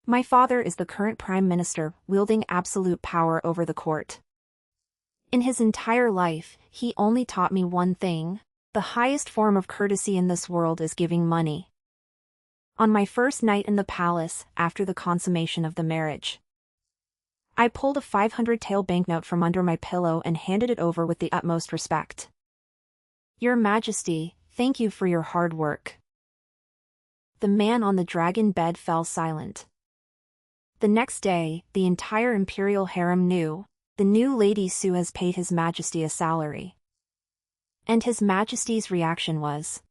My father is the current prime minister, wielding absolute power over the court. In his entire life, he only taught me one thing: the highest form of courtesy in this world is giving money. On my first night in the palace, after the consummation of the marriage, I pulled a 500-tael banknote from under my pillow and handed it over with the utmost respect. "Your Majesty, thank you for your hard work." The man on the dragon bed fell silent. The next day, the entire imperial harem knew: the new Lady Su has paid His Majesty a salary. And His Majesty's reaction was,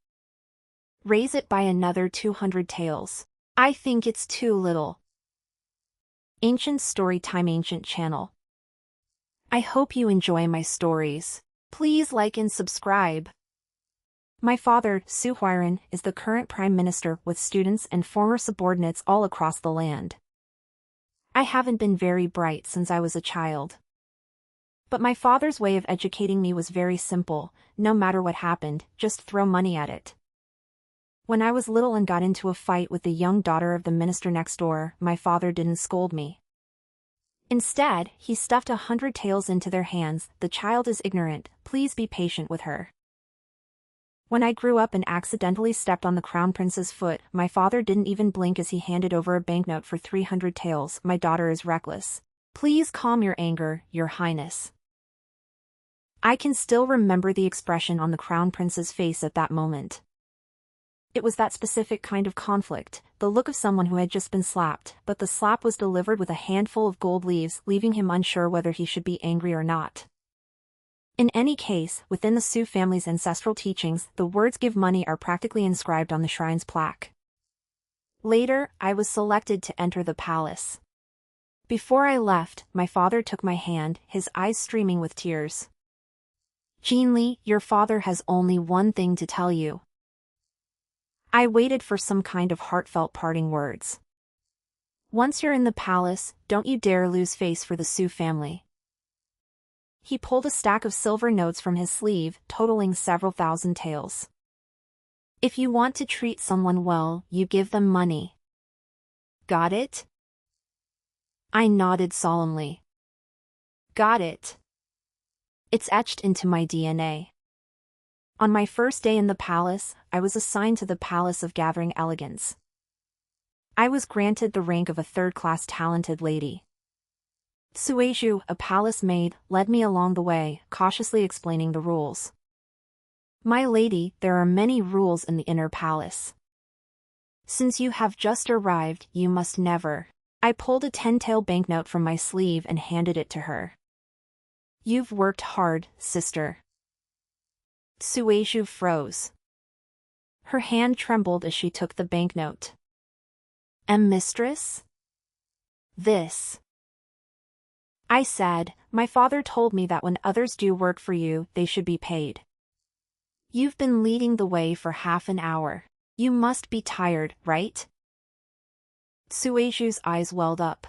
"Raise it by another 200 taels. I think it's too little." Ancient Storytime Ancient Channel. I hope you enjoy my stories. Please like and subscribe. My father, Su Huiran, is the current prime minister with students and former subordinates all across the land. I haven't been very bright since I was a child. But my father's way of educating me was very simple: no matter what happened, just throw money at it. When I was little and got into a fight with the young daughter of the minister next door, my father didn't scold me. Instead, he stuffed 100 taels into their hands. "The child is ignorant, please be patient with her." When I grew up and accidentally stepped on the crown prince's foot, my father didn't even blink as he handed over a banknote for 300 taels. "My daughter is reckless. Please calm your anger, Your Highness." I can still remember the expression on the crown prince's face at that moment. It was that specific kind of conflict, the look of someone who had just been slapped, but the slap was delivered with a handful of gold leaves, leaving him unsure whether he should be angry or not. In any case, within the Su family's ancestral teachings, the words "give money" are practically inscribed on the shrine's plaque. Later, I was selected to enter the palace. Before I left, my father took my hand, his eyes streaming with tears. "Jinli, your father has only one thing to tell you." I waited for some kind of heartfelt parting words. "Once you're in the palace, don't you dare lose face for the Su family." He pulled a stack of silver notes from his sleeve, totaling several thousand taels. "If you want to treat someone well, you give them money. Got it?" I nodded solemnly. "Got it. It's etched into my DNA." On my first day in the palace, I was assigned to the Palace of Gathering Elegance. I was granted the rank of a third-class talented lady. Sueju, a palace maid, led me along the way, cautiously explaining the rules. "My lady, there are many rules in the inner palace. Since you have just arrived, you must never..." I pulled a 10-tael banknote from my sleeve and handed it to her. "You've worked hard, sister." Sueju froze. Her hand trembled as she took the banknote. "Mistress? This..." I said, "My father told me that when others do work for you, they should be paid. You've been leading the way for half an hour. You must be tired, right?" Sueju's eyes welled up.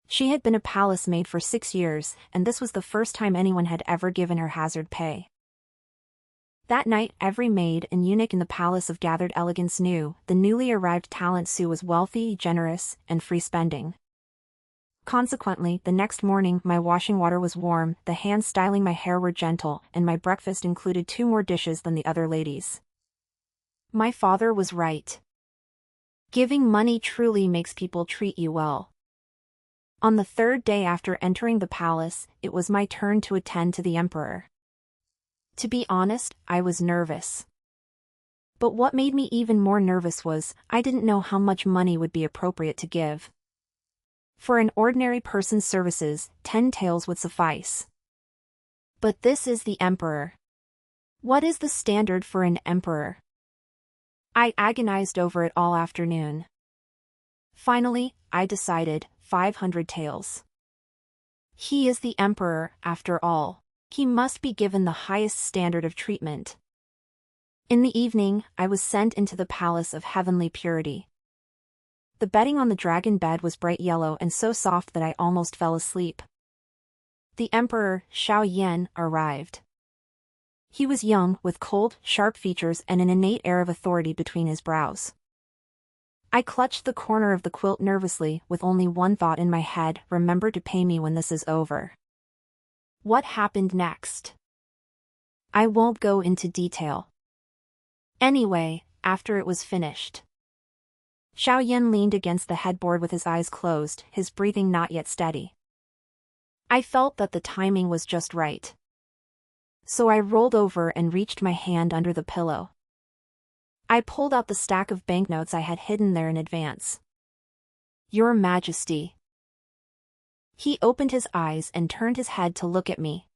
She had been a palace maid for 6 years, and this was the first time anyone had ever given her hazard pay. That night, every maid and eunuch in the Palace of Gathered Elegance knew the newly arrived talent Su was wealthy, generous, and free spending. Consequently, the next morning, my washing water was warm, the hands styling my hair were gentle, and my breakfast included 2 more dishes than the other ladies. My father was right. Giving money truly makes people treat you well. On the 3rd day after entering the palace, it was my turn to attend to the emperor. To be honest, I was nervous. But what made me even more nervous was, I didn't know how much money would be appropriate to give. For an ordinary person's services, 10 taels would suffice. But this is the emperor. What is the standard for an emperor? I agonized over it all afternoon. Finally, I decided, 500 taels. He is the emperor, after all. He must be given the highest standard of treatment. In the evening, I was sent into the Palace of Heavenly Purity. The bedding on the dragon bed was bright yellow and so soft that I almost fell asleep. The Emperor, Xiao Yan, arrived. He was young, with cold, sharp features and an innate air of authority between his brows. I clutched the corner of the quilt nervously with only one thought in my head: remember to pay me when this is over. What happened next? I won't go into detail. Anyway, after it was finished, Xiaoyan leaned against the headboard with his eyes closed, his breathing not yet steady. I felt that the timing was just right. So I rolled over and reached my hand under the pillow. I pulled out the stack of banknotes I had hidden there in advance. Your Majesty. He opened his eyes and turned his head to look at me.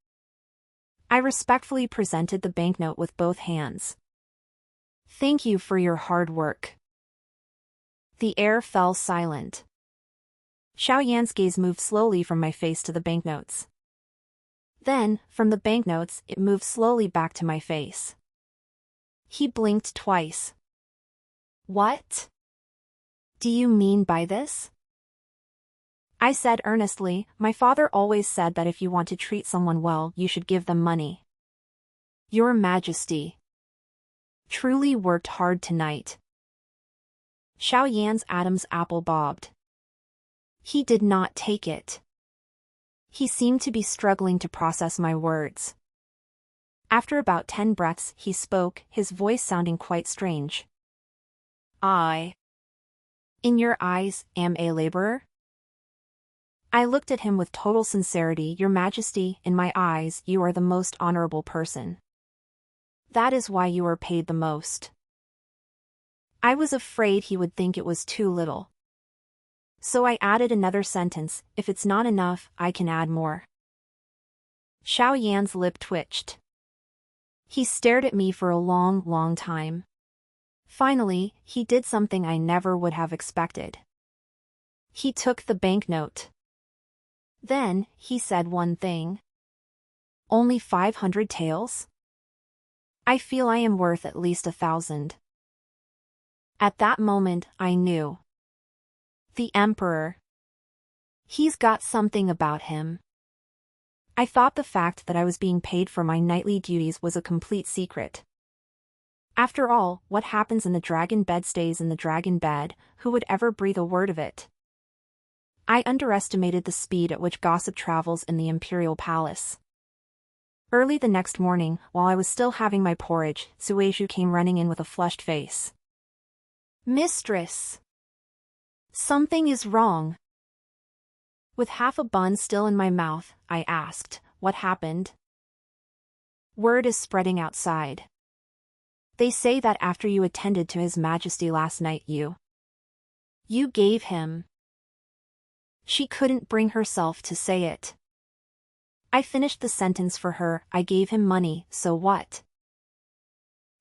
I respectfully presented the banknote with both hands. Thank you for your hard work. The air fell silent. Xiaoyan's gaze moved slowly from my face to the banknotes. Then, from the banknotes, it moved slowly back to my face. He blinked twice. What do you mean by this? I said earnestly, my father always said that if you want to treat someone well, you should give them money. Your Majesty truly worked hard tonight. Xiaoyan's Adam's apple bobbed. He did not take it. He seemed to be struggling to process my words. After about 10 breaths, he spoke, his voice sounding quite strange. I, in your eyes, am a laborer? I looked at him with total sincerity. Your Majesty, in my eyes, you are the most honorable person. That is why you are paid the most. I was afraid he would think it was too little. So I added another sentence: if it's not enough, I can add more. Xiaoyan's lip twitched. He stared at me for a long time. Finally, he did something I never would have expected. He took the banknote. Then, he said one thing. Only 500 taels? I feel I am worth at least 1,000. At that moment, I knew. The Emperor. He's got something about him. I thought the fact that I was being paid for my nightly duties was a complete secret. After all, what happens in the dragon bed stays in the dragon bed. Who would ever breathe a word of it? I underestimated the speed at which gossip travels in the imperial palace. Early the next morning, while I was still having my porridge, Sueju came running in with a flushed face. Mistress! Something is wrong. With half a bun still in my mouth, I asked, what happened? Word is spreading outside. They say that after you attended to His Majesty last night you gave him. She couldn't bring herself to say it. I finished the sentence for her. I gave him money, so what?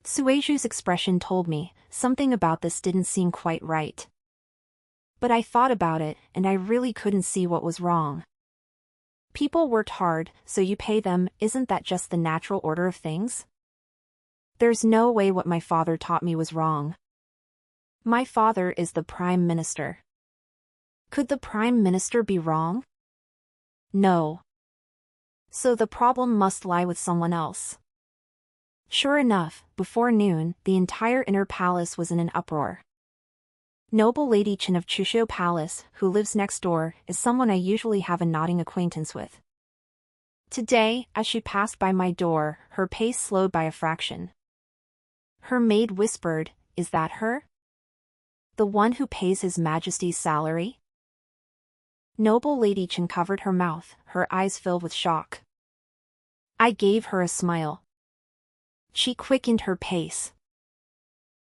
Sueju's expression told me, something about this didn't seem quite right. But I thought about it, and I really couldn't see what was wrong. People worked hard, so you pay them. Isn't that just the natural order of things? There's no way what my father taught me was wrong. My father is the Prime Minister. Could the Prime Minister be wrong? No. So the problem must lie with someone else. Sure enough, before noon, the entire inner palace was in an uproar. Noble Lady Chen of Chushio Palace, who lives next door, is someone I usually have a nodding acquaintance with. Today, as she passed by my door, her pace slowed by a fraction. Her maid whispered, "Is that her? The one who pays His Majesty's salary?" Noble Lady Chen covered her mouth, her eyes filled with shock. I gave her a smile. She quickened her pace.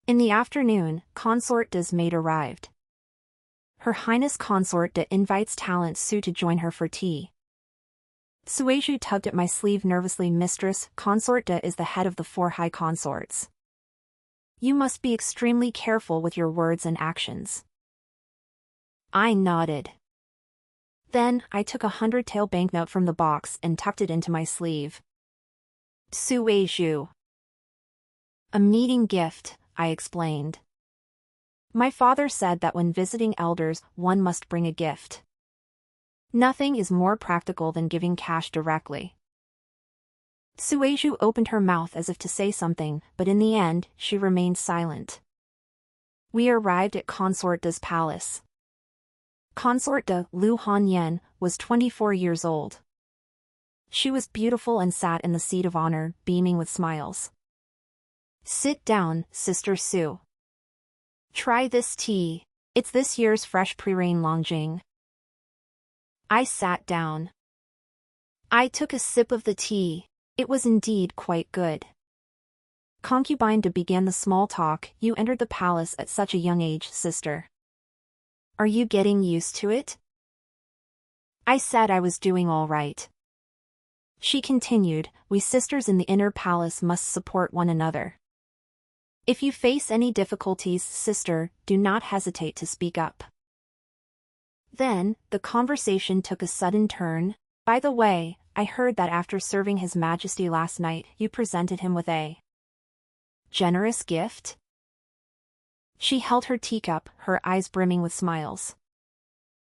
In the afternoon, Consort De's maid arrived. Her Highness Consort De invites Talent Su to join her for tea. Sueju tugged at my sleeve nervously. Mistress, Consort De is the head of the 4 high consorts. You must be extremely careful with your words and actions. I nodded. Then, I took 100-tael banknote from the box and tucked it into my sleeve. Sueju. A meeting gift, I explained. My father said that when visiting elders, one must bring a gift. Nothing is more practical than giving cash directly. Sueju opened her mouth as if to say something, but in the end, she remained silent. We arrived at Consort De's palace. Consort de Lu Hanyan was 24 years old. She was beautiful and sat in the seat of honor, beaming with smiles. "Sit down, Sister Sue. Try this tea. It's this year's fresh pre-rain Longjing." I sat down. I took a sip of the tea. It was indeed quite good. Concubine De began the small talk. "You entered the palace at such a young age, sister. Are you getting used to it?" I said I was doing all right. She continued, "We sisters in the inner palace must support one another. If you face any difficulties, sister, do not hesitate to speak up." Then, the conversation took a sudden turn. "By the way, I heard that after serving His Majesty last night, you presented him with a generous gift?" She held her teacup, her eyes brimming with smiles.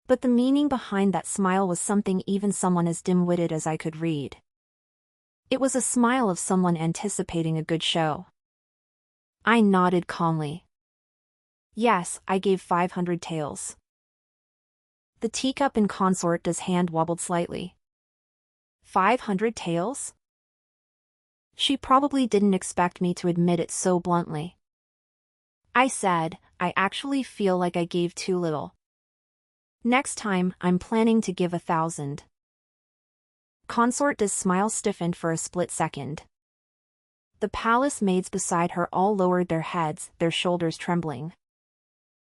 But the meaning behind that smile was something even someone as dim-witted as I could read. It was a smile of someone anticipating a good show. I nodded calmly. "Yes, I gave 500 taels." The teacup in Consort De's hand wobbled slightly. 500 taels? She probably didn't expect me to admit it so bluntly. I said, "I actually feel like I gave too little. Next time, I'm planning to give 1,000. Consort De's smile stiffened for a split second. The palace maids beside her all lowered their heads, their shoulders trembling.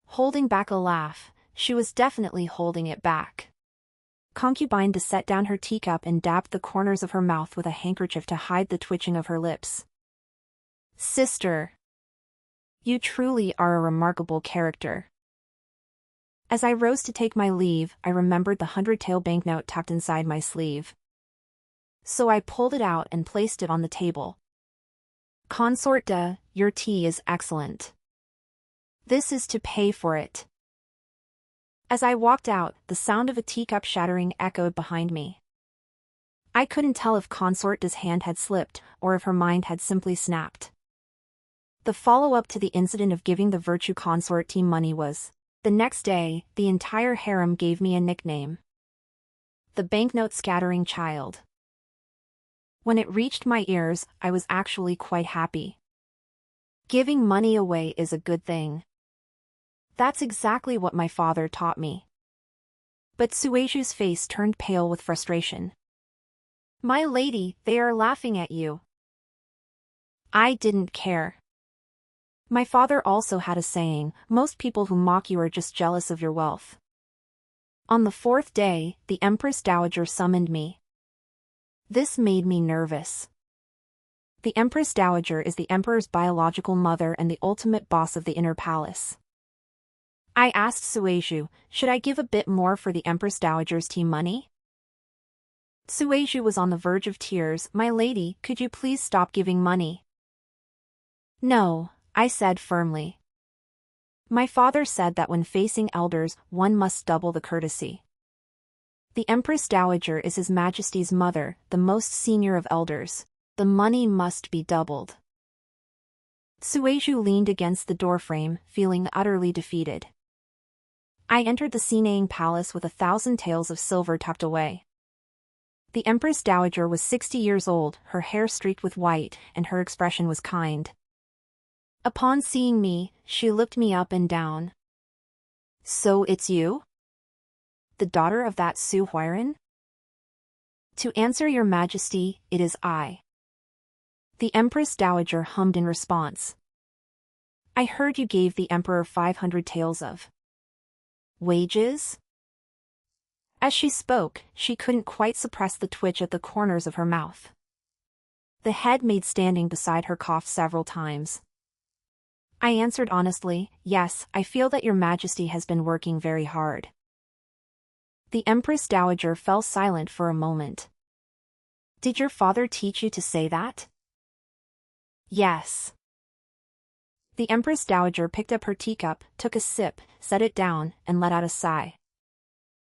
Holding back a laugh, she was definitely holding it back. Concubine De set down her teacup and dabbed the corners of her mouth with a handkerchief to hide the twitching of her lips. "Sister, you truly are a remarkable character." As I rose to take my leave, I remembered the 100-tael banknote tucked inside my sleeve. So I pulled it out and placed it on the table. "Consort De, your tea is excellent. This is to pay for it." As I walked out, the sound of a teacup shattering echoed behind me. I couldn't tell if Consort De's hand had slipped, or if her mind had simply snapped. The follow-up to the incident of giving the Virtue Consort team money was, the next day, the entire harem gave me a nickname. The Banknote Scattering Child. When it reached my ears, I was actually quite happy. Giving money away is a good thing. That's exactly what my father taught me. But Sueju's face turned pale with frustration. "My lady, they are laughing at you." I didn't care. My father also had a saying, "Most people who mock you are just jealous of your wealth." On the 4th day, the Empress Dowager summoned me. This made me nervous. The Empress Dowager is the Emperor's biological mother and the ultimate boss of the inner palace. I asked Sueju, should I give a bit more for the Empress Dowager's tea money? Sueju was on the verge of tears. "My lady, could you please stop giving money?" "No," I said firmly. "My father said that when facing elders, one must double the courtesy. The Empress Dowager is His Majesty's mother, the most senior of elders. The money must be doubled." Sueju leaned against the doorframe, feeling utterly defeated. I entered the Sinaying Palace with 1,000 taels of silver tucked away. The Empress Dowager was 60 years old, her hair streaked with white, and her expression was kind. Upon seeing me, she looked me up and down. "So it's you? The daughter of that Su Huiran?" "To answer your Majesty, it is I." The Empress Dowager hummed in response. "I heard you gave the Emperor 500 taels of wages?" As she spoke, she couldn't quite suppress the twitch at the corners of her mouth. The head maid standing beside her coughed several times. I answered honestly, "Yes, I feel that your Majesty has been working very hard." The Empress Dowager fell silent for a moment. "Did your father teach you to say that?" "Yes." The Empress Dowager picked up her teacup, took a sip, set it down, and let out a sigh.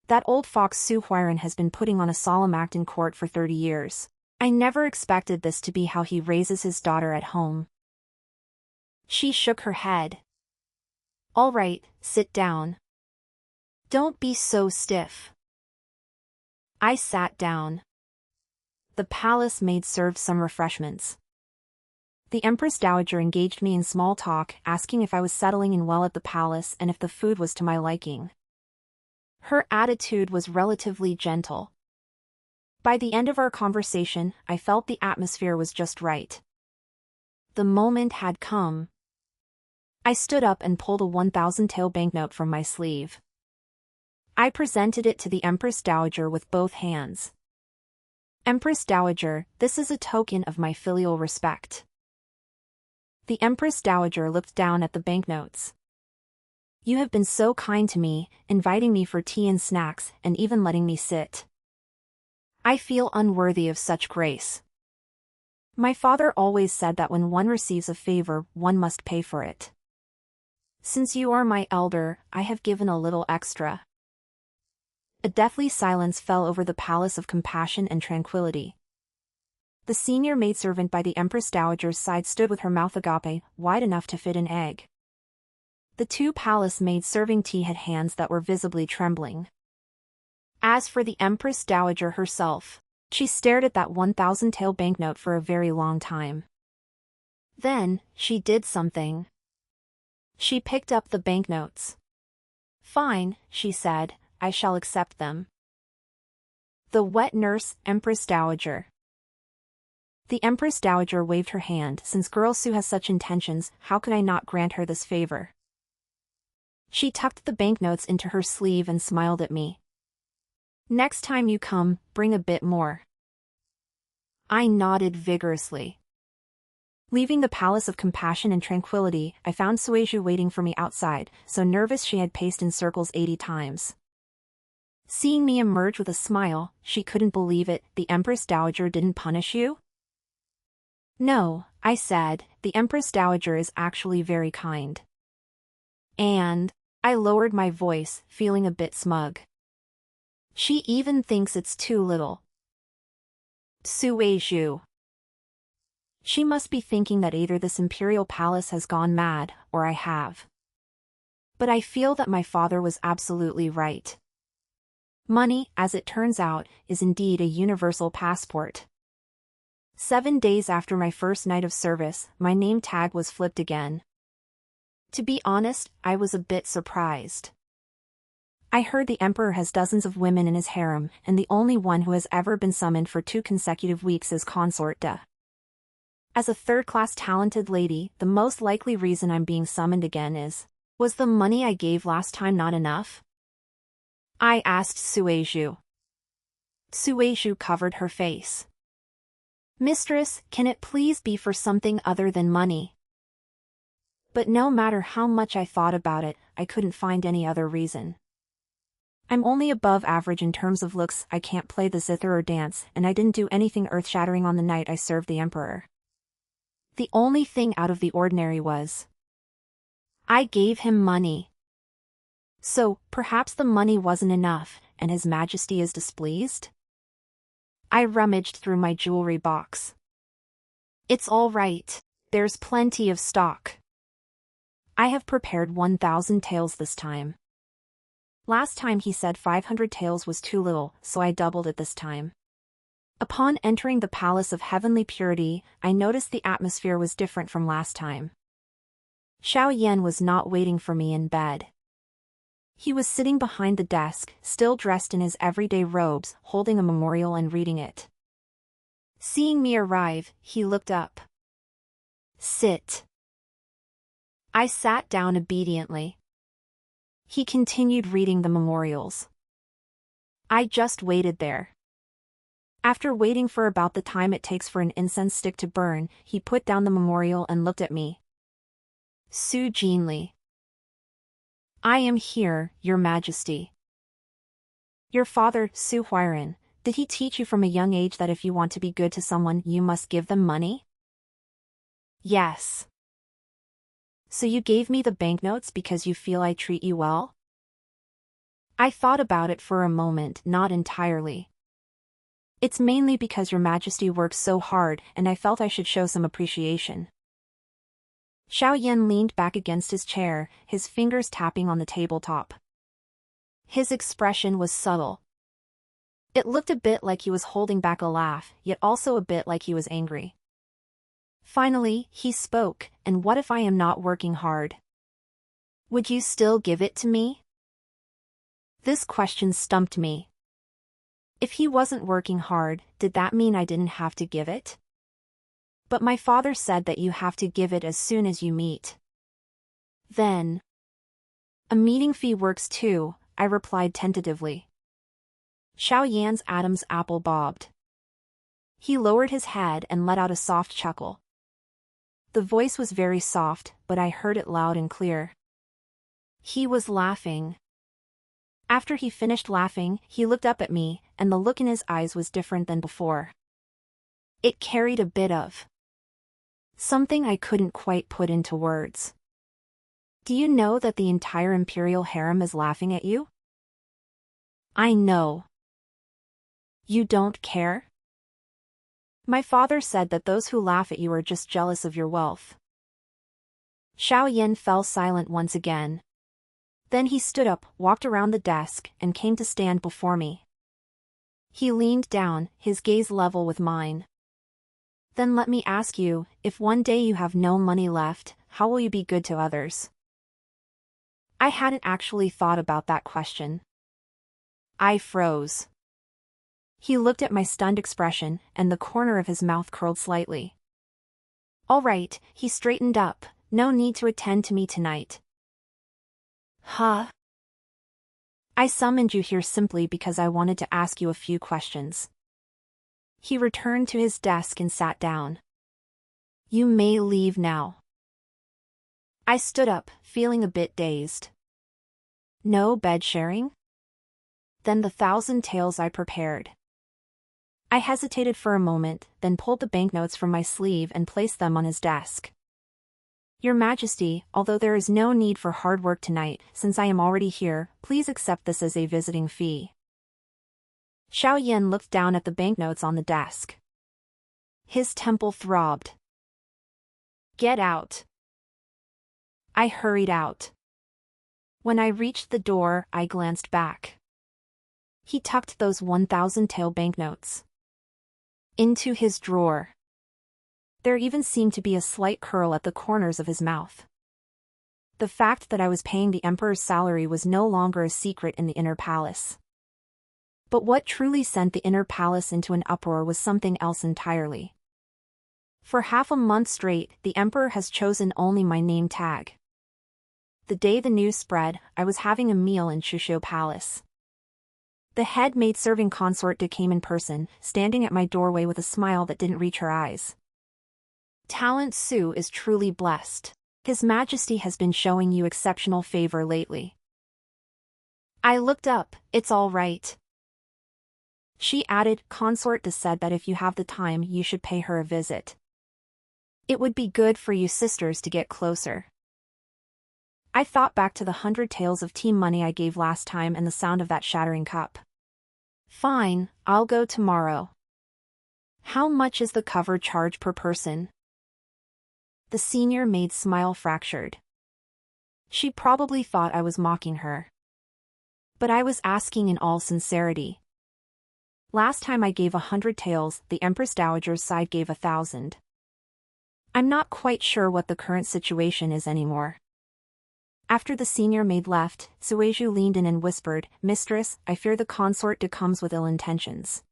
"That old fox Su Huiran has been putting on a solemn act in court for 30 years. I never expected this to be how he raises his daughter at home." She shook her head. All right, sit down. Don't be so stiff. I sat down. The palace maid served some refreshments. The Empress Dowager engaged me in small talk, asking if I was settling in well at the palace and if the food was to my liking. Her attitude was relatively gentle. By the end of our conversation, I felt the atmosphere was just right. The moment had come. I stood up and pulled a 1,000 tael banknote from my sleeve. I presented it to the Empress Dowager with both hands. Empress Dowager, this is a token of my filial respect. The Empress Dowager looked down at the banknotes. You have been so kind to me, inviting me for tea and snacks, and even letting me sit. I feel unworthy of such grace. My father always said that when one receives a favor, one must pay for it. Since you are my elder, I have given a little extra. A deathly silence fell over the palace of compassion and tranquility. The senior maidservant by the Empress Dowager's side stood with her mouth agape, wide enough to fit an egg. The two palace maids serving tea had hands that were visibly trembling. As for the Empress Dowager herself, she stared at that 1,000 tael banknote for a very long time. Then, she did something. She picked up the banknotes. Fine, she said, I shall accept them. The wet nurse, Empress Dowager. The Empress Dowager waved her hand. Since Girl Sue has such intentions, how could I not grant her this favor? She tucked the banknotes into her sleeve and smiled at me. Next time you come, bring a bit more. I nodded vigorously. Leaving the Palace of Compassion and Tranquility, I found Sueju waiting for me outside, so nervous she had paced in circles 80 times. Seeing me emerge with a smile, she couldn't believe it. The Empress Dowager didn't punish you? No, I said, the Empress Dowager is actually very kind. And, I lowered my voice, feeling a bit smug. She even thinks it's too little. Sueju. She must be thinking that either this imperial palace has gone mad, or I have. But I feel that my father was absolutely right. Money, as it turns out, is indeed a universal passport. 7 days after my first night of service, my name tag was flipped again. To be honest, I was a bit surprised. I heard the emperor has dozens of women in his harem, and the only one who has ever been summoned for 2 consecutive weeks is Consort De. As a third-class talented lady, the most likely reason I'm being summoned again is, was the money I gave last time not enough? I asked Sueju. Sueju covered her face. Mistress, can it please be for something other than money? But no matter how much I thought about it, I couldn't find any other reason. I'm only above average in terms of looks, I can't play the zither or dance, and I didn't do anything earth-shattering on the night I served the emperor. The only thing out of the ordinary was, I gave him money. So, perhaps the money wasn't enough, and His Majesty is displeased? I rummaged through my jewelry box. It's all right. There's plenty of stock. I have prepared 1,000 taels this time. Last time he said 500 taels was too little, so I doubled it this time. Upon entering the Palace of Heavenly Purity, I noticed the atmosphere was different from last time. Xiao Yan was not waiting for me in bed. He was sitting behind the desk, still dressed in his everyday robes, holding a memorial and reading it. Seeing me arrive, he looked up. Sit. I sat down obediently. He continued reading the memorials. I just waited there. After waiting for about the time it takes for an incense stick to burn, he put down the memorial and looked at me. Su Jinli. I am here, Your Majesty. Your father, Su Huiran, did he teach you from a young age that if you want to be good to someone, you must give them money? Yes. So you gave me the banknotes because you feel I treat you well? I thought about it for a moment, not entirely. It's mainly because Your Majesty works so hard, and I felt I should show some appreciation. Xiao Yan leaned back against his chair, his fingers tapping on the tabletop. His expression was subtle. It looked a bit like he was holding back a laugh, yet also a bit like he was angry. Finally, he spoke, "And what if I am not working hard? Would you still give it to me?" This question stumped me. If he wasn't working hard, did that mean I didn't have to give it? But my father said that you have to give it as soon as you meet. Then. A meeting fee works too, I replied tentatively. Xiao Yan's Adam's apple bobbed. He lowered his head and let out a soft chuckle. The voice was very soft, but I heard it loud and clear. He was laughing. After he finished laughing, he looked up at me, and the look in his eyes was different than before. It carried a bit of something I couldn't quite put into words. "Do you know that the entire imperial harem is laughing at you?" "I know." "You don't care?" "My father said that those who laugh at you are just jealous of your wealth." Xiao Yan fell silent once again. Then he stood up, walked around the desk, and came to stand before me. He leaned down, his gaze level with mine. "Then let me ask you, if one day you have no money left, how will you be good to others?" I hadn't actually thought about that question. I froze. He looked at my stunned expression, and the corner of his mouth curled slightly. "All right," he straightened up, "no need to attend to me tonight." "Huh?" "I summoned you here simply because I wanted to ask you a few questions." He returned to his desk and sat down. "You may leave now." I stood up, feeling a bit dazed. "No bed sharing?" "Then the 1,000 taels I prepared." I hesitated for a moment, then pulled the banknotes from my sleeve and placed them on his desk. "Your Majesty, although there is no need for hard work tonight, since I am already here, please accept this as a visiting fee." Xiao Yan looked down at the banknotes on the desk. His temple throbbed. "Get out." I hurried out. When I reached the door, I glanced back. He tucked those 1,000 tael banknotes into his drawer. There even seemed to be a slight curl at the corners of his mouth. The fact that I was paying the emperor's salary was no longer a secret in the inner palace. But what truly sent the inner palace into an uproar was something else entirely. For half a month straight, the emperor has chosen only my name tag. The day the news spread, I was having a meal in Shusho Palace. The head maid-serving consort came in person, standing at my doorway with a smile that didn't reach her eyes. "Talent Su is truly blessed. His Majesty has been showing you exceptional favor lately." I looked up, "It's all right." She added, "Consort said that if you have the time you should pay her a visit. It would be good for you sisters to get closer." I thought back to the 100 taels of team money I gave last time and the sound of that shattering cup. "Fine, I'll go tomorrow." "How much is the cover charge per person?" The senior maid's smile fractured. She probably thought I was mocking her. But I was asking in all sincerity. Last time I gave 100 taels, the Empress Dowager's side gave 1,000. I'm not quite sure what the current situation is anymore. After the senior maid left, Sueju leaned in and whispered, "Mistress, I fear the consort comes with ill intentions.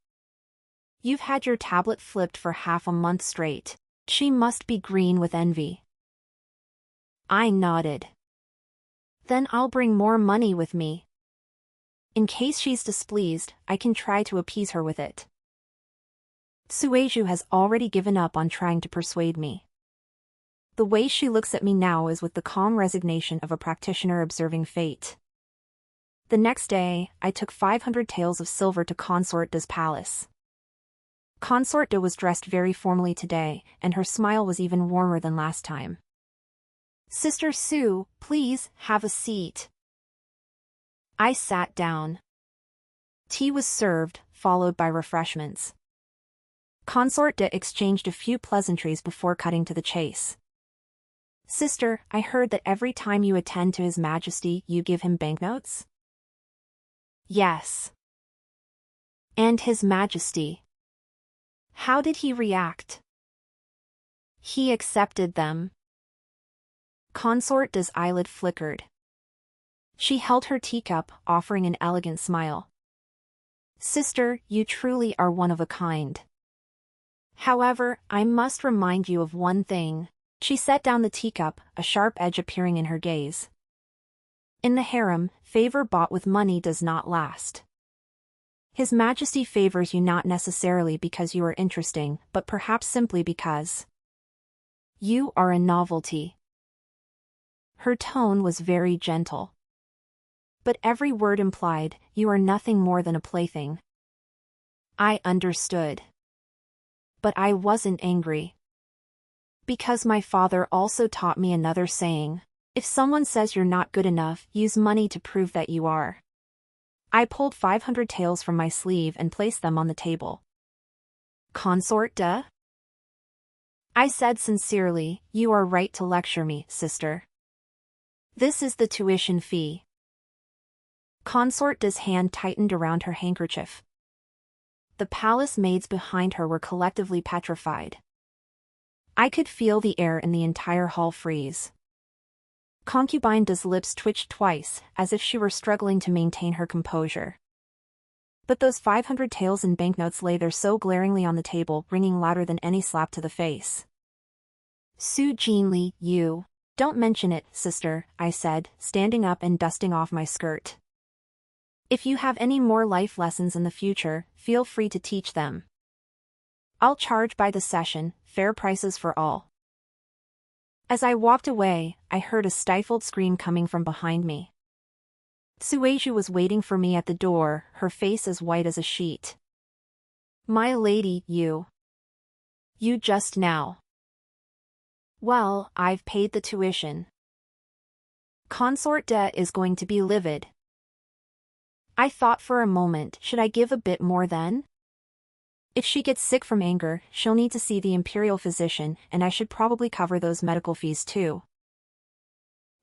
You've had your tablet flipped for half a month straight. She must be green with envy." I nodded. "Then I'll bring more money with me. In case she's displeased, I can try to appease her with it." Sueju has already given up on trying to persuade me. The way she looks at me now is with the calm resignation of a practitioner observing fate. The next day, I took 500 taels of silver to Consort Da's palace. Consort Da was dressed very formally today, and her smile was even warmer than last time. "Sister Su, please, have a seat." I sat down. Tea was served, followed by refreshments. Consort Da exchanged a few pleasantries before cutting to the chase. Sister, I heard that every time you attend to His Majesty you give him banknotes? Yes. And His Majesty? How did he react? He accepted them. Consort Da's eyelid flickered. She held her teacup, offering an elegant smile. Sister, you truly are one of a kind. However, I must remind you of one thing. She set down the teacup, a sharp edge appearing in her gaze. In the harem, favor bought with money does not last. His Majesty favors you not necessarily because you are interesting, but perhaps simply because you are a novelty. Her tone was very gentle. But every word implied, you are nothing more than a plaything. I understood. But I wasn't angry. Because my father also taught me another saying. If someone says you're not good enough, use money to prove that you are. I pulled 500 taels from my sleeve and placed them on the table. Consort Da? I said sincerely, you are right to lecture me, sister. This is the tuition fee. Consort Da's hand tightened around her handkerchief. The palace maids behind her were collectively petrified. I could feel the air in the entire hall freeze. Concubine Da's lips twitched twice, as if she were struggling to maintain her composure. But those 500 taels in banknotes lay there so glaringly on the table, ringing louder than any slap to the face. Su Jinli, you. Don't mention it, sister, I said, standing up and dusting off my skirt. If you have any more life lessons in the future, feel free to teach them. I'll charge by the session, fair prices for all. As I walked away, I heard a stifled scream coming from behind me. Sueju was waiting for me at the door, her face as white as a sheet. My lady, you. You just now. Well, I've paid the tuition. Consort Da is going to be livid. I thought for a moment, should I give a bit more then? If she gets sick from anger, she'll need to see the imperial physician, and I should probably cover those medical fees too.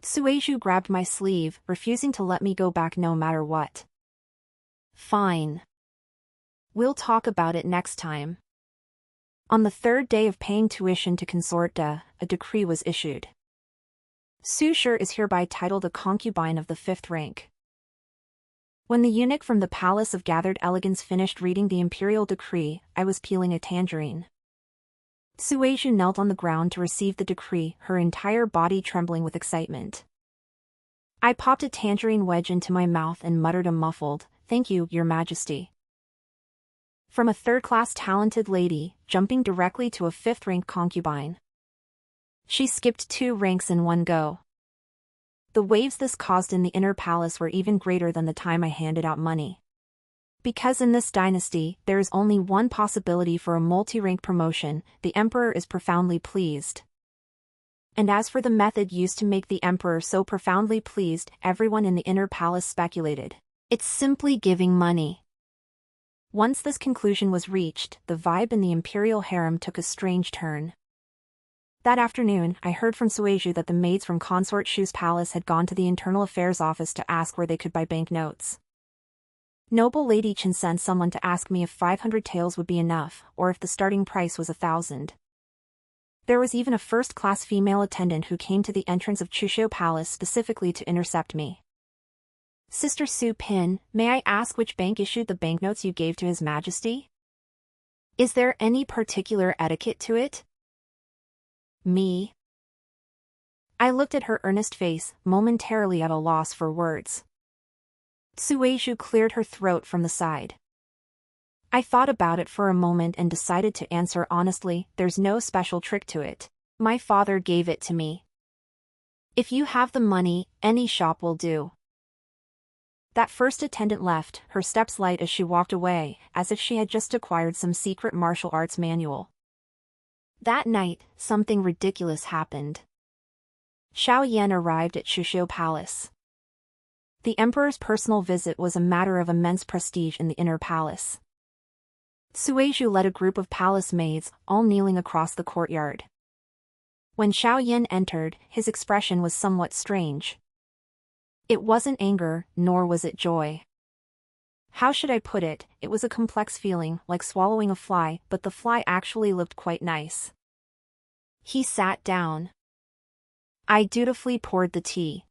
Sueju grabbed my sleeve, refusing to let me go back no matter what. Fine. We'll talk about it next time. On the third day of paying tuition to Consort Da, a decree was issued. Su Shi is hereby titled a concubine of the 5th rank. When the eunuch from the Palace of Gathered Elegance finished reading the imperial decree, I was peeling a tangerine. Sueju knelt on the ground to receive the decree, her entire body trembling with excitement. I popped a tangerine wedge into my mouth and muttered a muffled, "Thank you, Your Majesty." From a third-class talented lady, jumping directly to a 5th-rank concubine. She skipped 2 ranks in one go. The waves this caused in the inner palace were even greater than the time I handed out money. Because in this dynasty, there is only one possibility for a multi-rank promotion, the emperor is profoundly pleased. And as for the method used to make the emperor so profoundly pleased, everyone in the inner palace speculated. It's simply giving money. Once this conclusion was reached, the vibe in the imperial harem took a strange turn. That afternoon, I heard from Sueju that the maids from Consort Shu's palace had gone to the internal affairs office to ask where they could buy banknotes. Noble Lady Chen sent someone to ask me if 500 taels would be enough, or if the starting price was 1,000. There was even a first-class female attendant who came to the entrance of Chusho Palace specifically to intercept me. Sister Su Pin, may I ask which bank issued the banknotes you gave to His Majesty? Is there any particular etiquette to it? Me? I looked at her earnest face, momentarily at a loss for words. Sueju cleared her throat from the side. I thought about it for a moment and decided to answer honestly, there's no special trick to it. My father gave it to me. If you have the money, any shop will do. That first attendant left, her steps light as she walked away, as if she had just acquired some secret martial arts manual. That night, something ridiculous happened. Xiao Yan arrived at Chusho Palace. The emperor's personal visit was a matter of immense prestige in the inner palace. Sueju led a group of palace maids, all kneeling across the courtyard. When Xiao Yin entered, his expression was somewhat strange. It wasn't anger, nor was it joy. How should I put it? It was a complex feeling, like swallowing a fly, but the fly actually looked quite nice. He sat down. I dutifully poured the tea.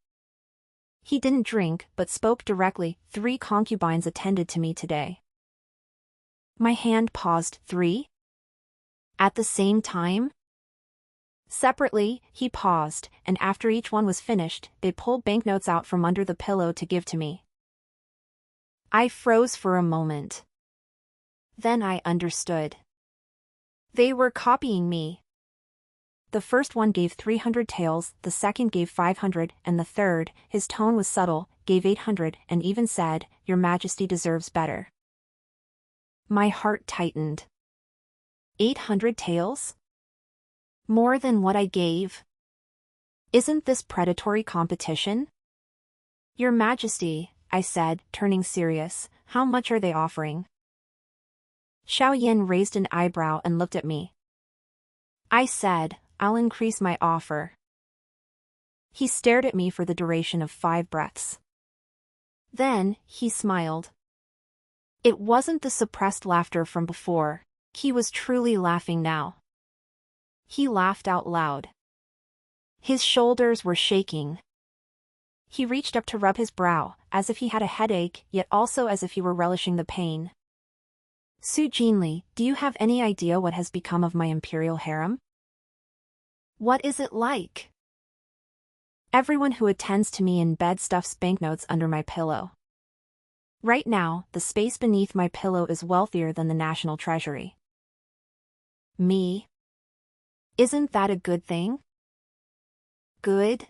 He didn't drink, but spoke directly. 3 concubines attended to me today. My hand paused. 3? At the same time? Separately, he paused, and after each one was finished, they pulled banknotes out from under the pillow to give to me. I froze for a moment. Then I understood. They were copying me. The first one gave 300 taels, the second gave 500, and the third, his tone was subtle, gave 800, and even said, "Your Majesty deserves better." My heart tightened. 800 taels? More than what I gave? Isn't this predatory competition? Your Majesty, I said, turning serious, how much are they offering? Xiao Yin raised an eyebrow and looked at me. I said, I'll increase my offer. He stared at me for the duration of 5 breaths. Then, he smiled. It wasn't the suppressed laughter from before. He was truly laughing now. He laughed out loud. His shoulders were shaking. He reached up to rub his brow, as if he had a headache, yet also as if he were relishing the pain. Su Jinli, do you have any idea what has become of my imperial harem? What is it like? Everyone who attends to me in bed stuffs banknotes under my pillow. Right now, the space beneath my pillow is wealthier than the national treasury. Me? Isn't that a good thing? Good?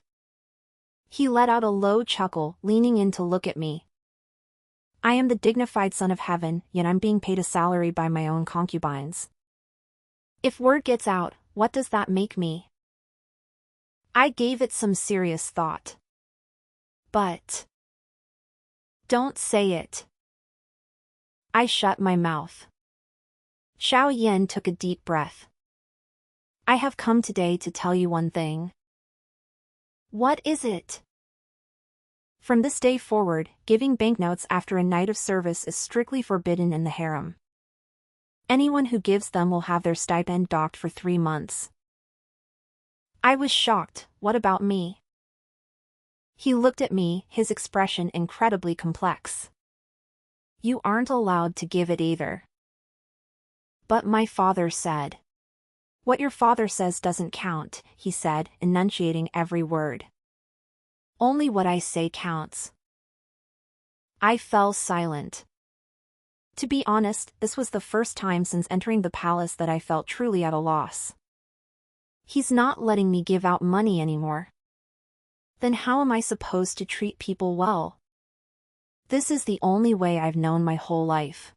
He let out a low chuckle, leaning in to look at me. I am the dignified son of heaven, yet I'm being paid a salary by my own concubines. If word gets out, what does that make me? I gave it some serious thought. But... don't say it. I shut my mouth. Xiao Yin took a deep breath. I have come today to tell you one thing. What is it? From this day forward, giving banknotes after a night of service is strictly forbidden in the harem. Anyone who gives them will have their stipend docked for 3 months. I was shocked. What about me? He looked at me, his expression incredibly complex. You aren't allowed to give it either. But my father said. What your father says doesn't count, he said, enunciating every word. Only what I say counts. I fell silent. To be honest, this was the first time since entering the palace that I felt truly at a loss. He's not letting me give out money anymore. Then how am I supposed to treat people well? This is the only way I've known my whole life.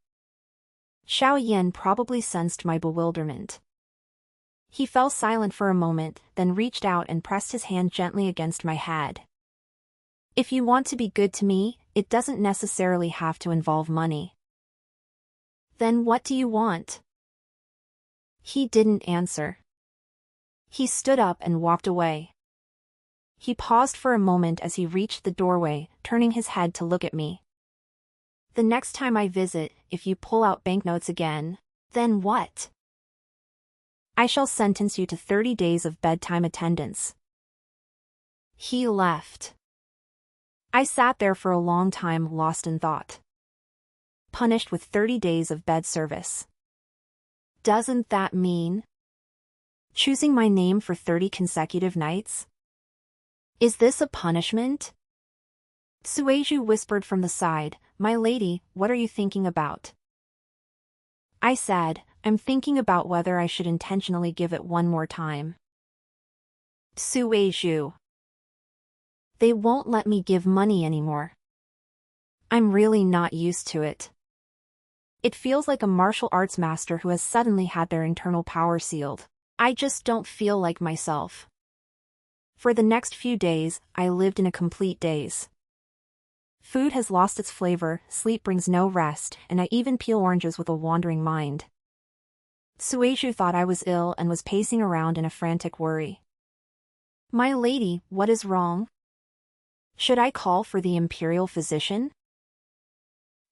Xiao Yin probably sensed my bewilderment. He fell silent for a moment, then reached out and pressed his hand gently against my head. If you want to be good to me, it doesn't necessarily have to involve money. Then what do you want? He didn't answer. He stood up and walked away. He paused for a moment as he reached the doorway, turning his head to look at me. The next time I visit, if you pull out banknotes again, then what? I shall sentence you to 30 days of bedtime attendance. He left. I sat there for a long time lost in thought. Punished with 30 days of bed service. Doesn't that mean choosing my name for 30 consecutive nights? Is this a punishment? Sueju whispered from the side, My lady, what are you thinking about? I said, I'm thinking about whether I should intentionally give it one more time. Sueju. They won't let me give money anymore. I'm really not used to it. It feels like a martial arts master who has suddenly had their internal power sealed. I just don't feel like myself. For the next few days, I lived in a complete daze. Food has lost its flavor, sleep brings no rest, and I even peel oranges with a wandering mind. Sueju thought I was ill and was pacing around in a frantic worry. My lady, what is wrong? Should I call for the imperial physician?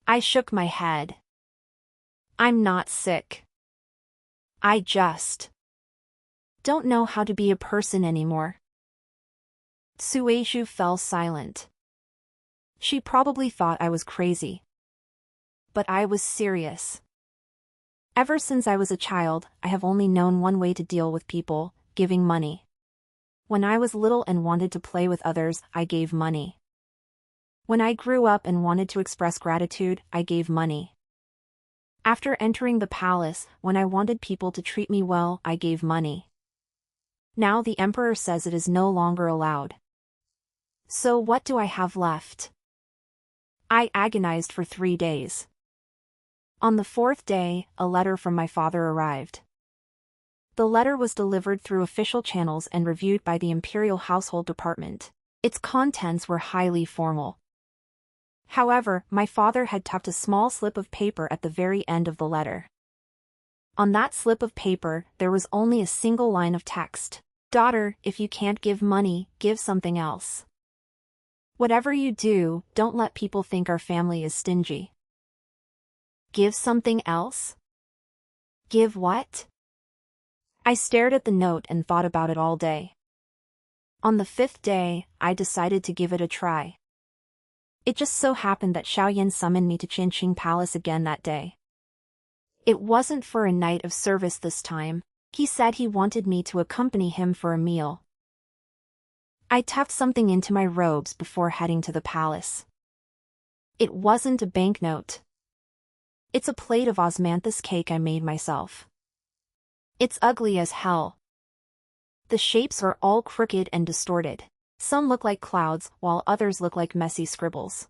I shook my head. I'm not sick. I just don't know how to be a person anymore. Sueju fell silent. She probably thought I was crazy. But I was serious. Ever since I was a child, I have only known one way to deal with people: giving money. When I was little and wanted to play with others, I gave money. When I grew up and wanted to express gratitude, I gave money. After entering the palace, when I wanted people to treat me well, I gave money. Now the emperor says it is no longer allowed. So what do I have left? I agonized for 3 days. On the 4th day, a letter from my father arrived. The letter was delivered through official channels and reviewed by the Imperial Household Department. Its contents were highly formal. However, my father had tucked a small slip of paper at the very end of the letter. On that slip of paper, there was only a single line of text. Daughter, if you can't give money, give something else. Whatever you do, don't let people think our family is stingy. Give something else? Give what? I stared at the note and thought about it all day. On the 5th day, I decided to give it a try. It just so happened that Xiaoyan summoned me to Qinqing Palace again that day. It wasn't for a night of service this time. He said he wanted me to accompany him for a meal. I tucked something into my robes before heading to the palace. It wasn't a banknote. It's a plate of osmanthus cake I made myself. It's ugly as hell. The shapes are all crooked and distorted. Some look like clouds, while others look like messy scribbles.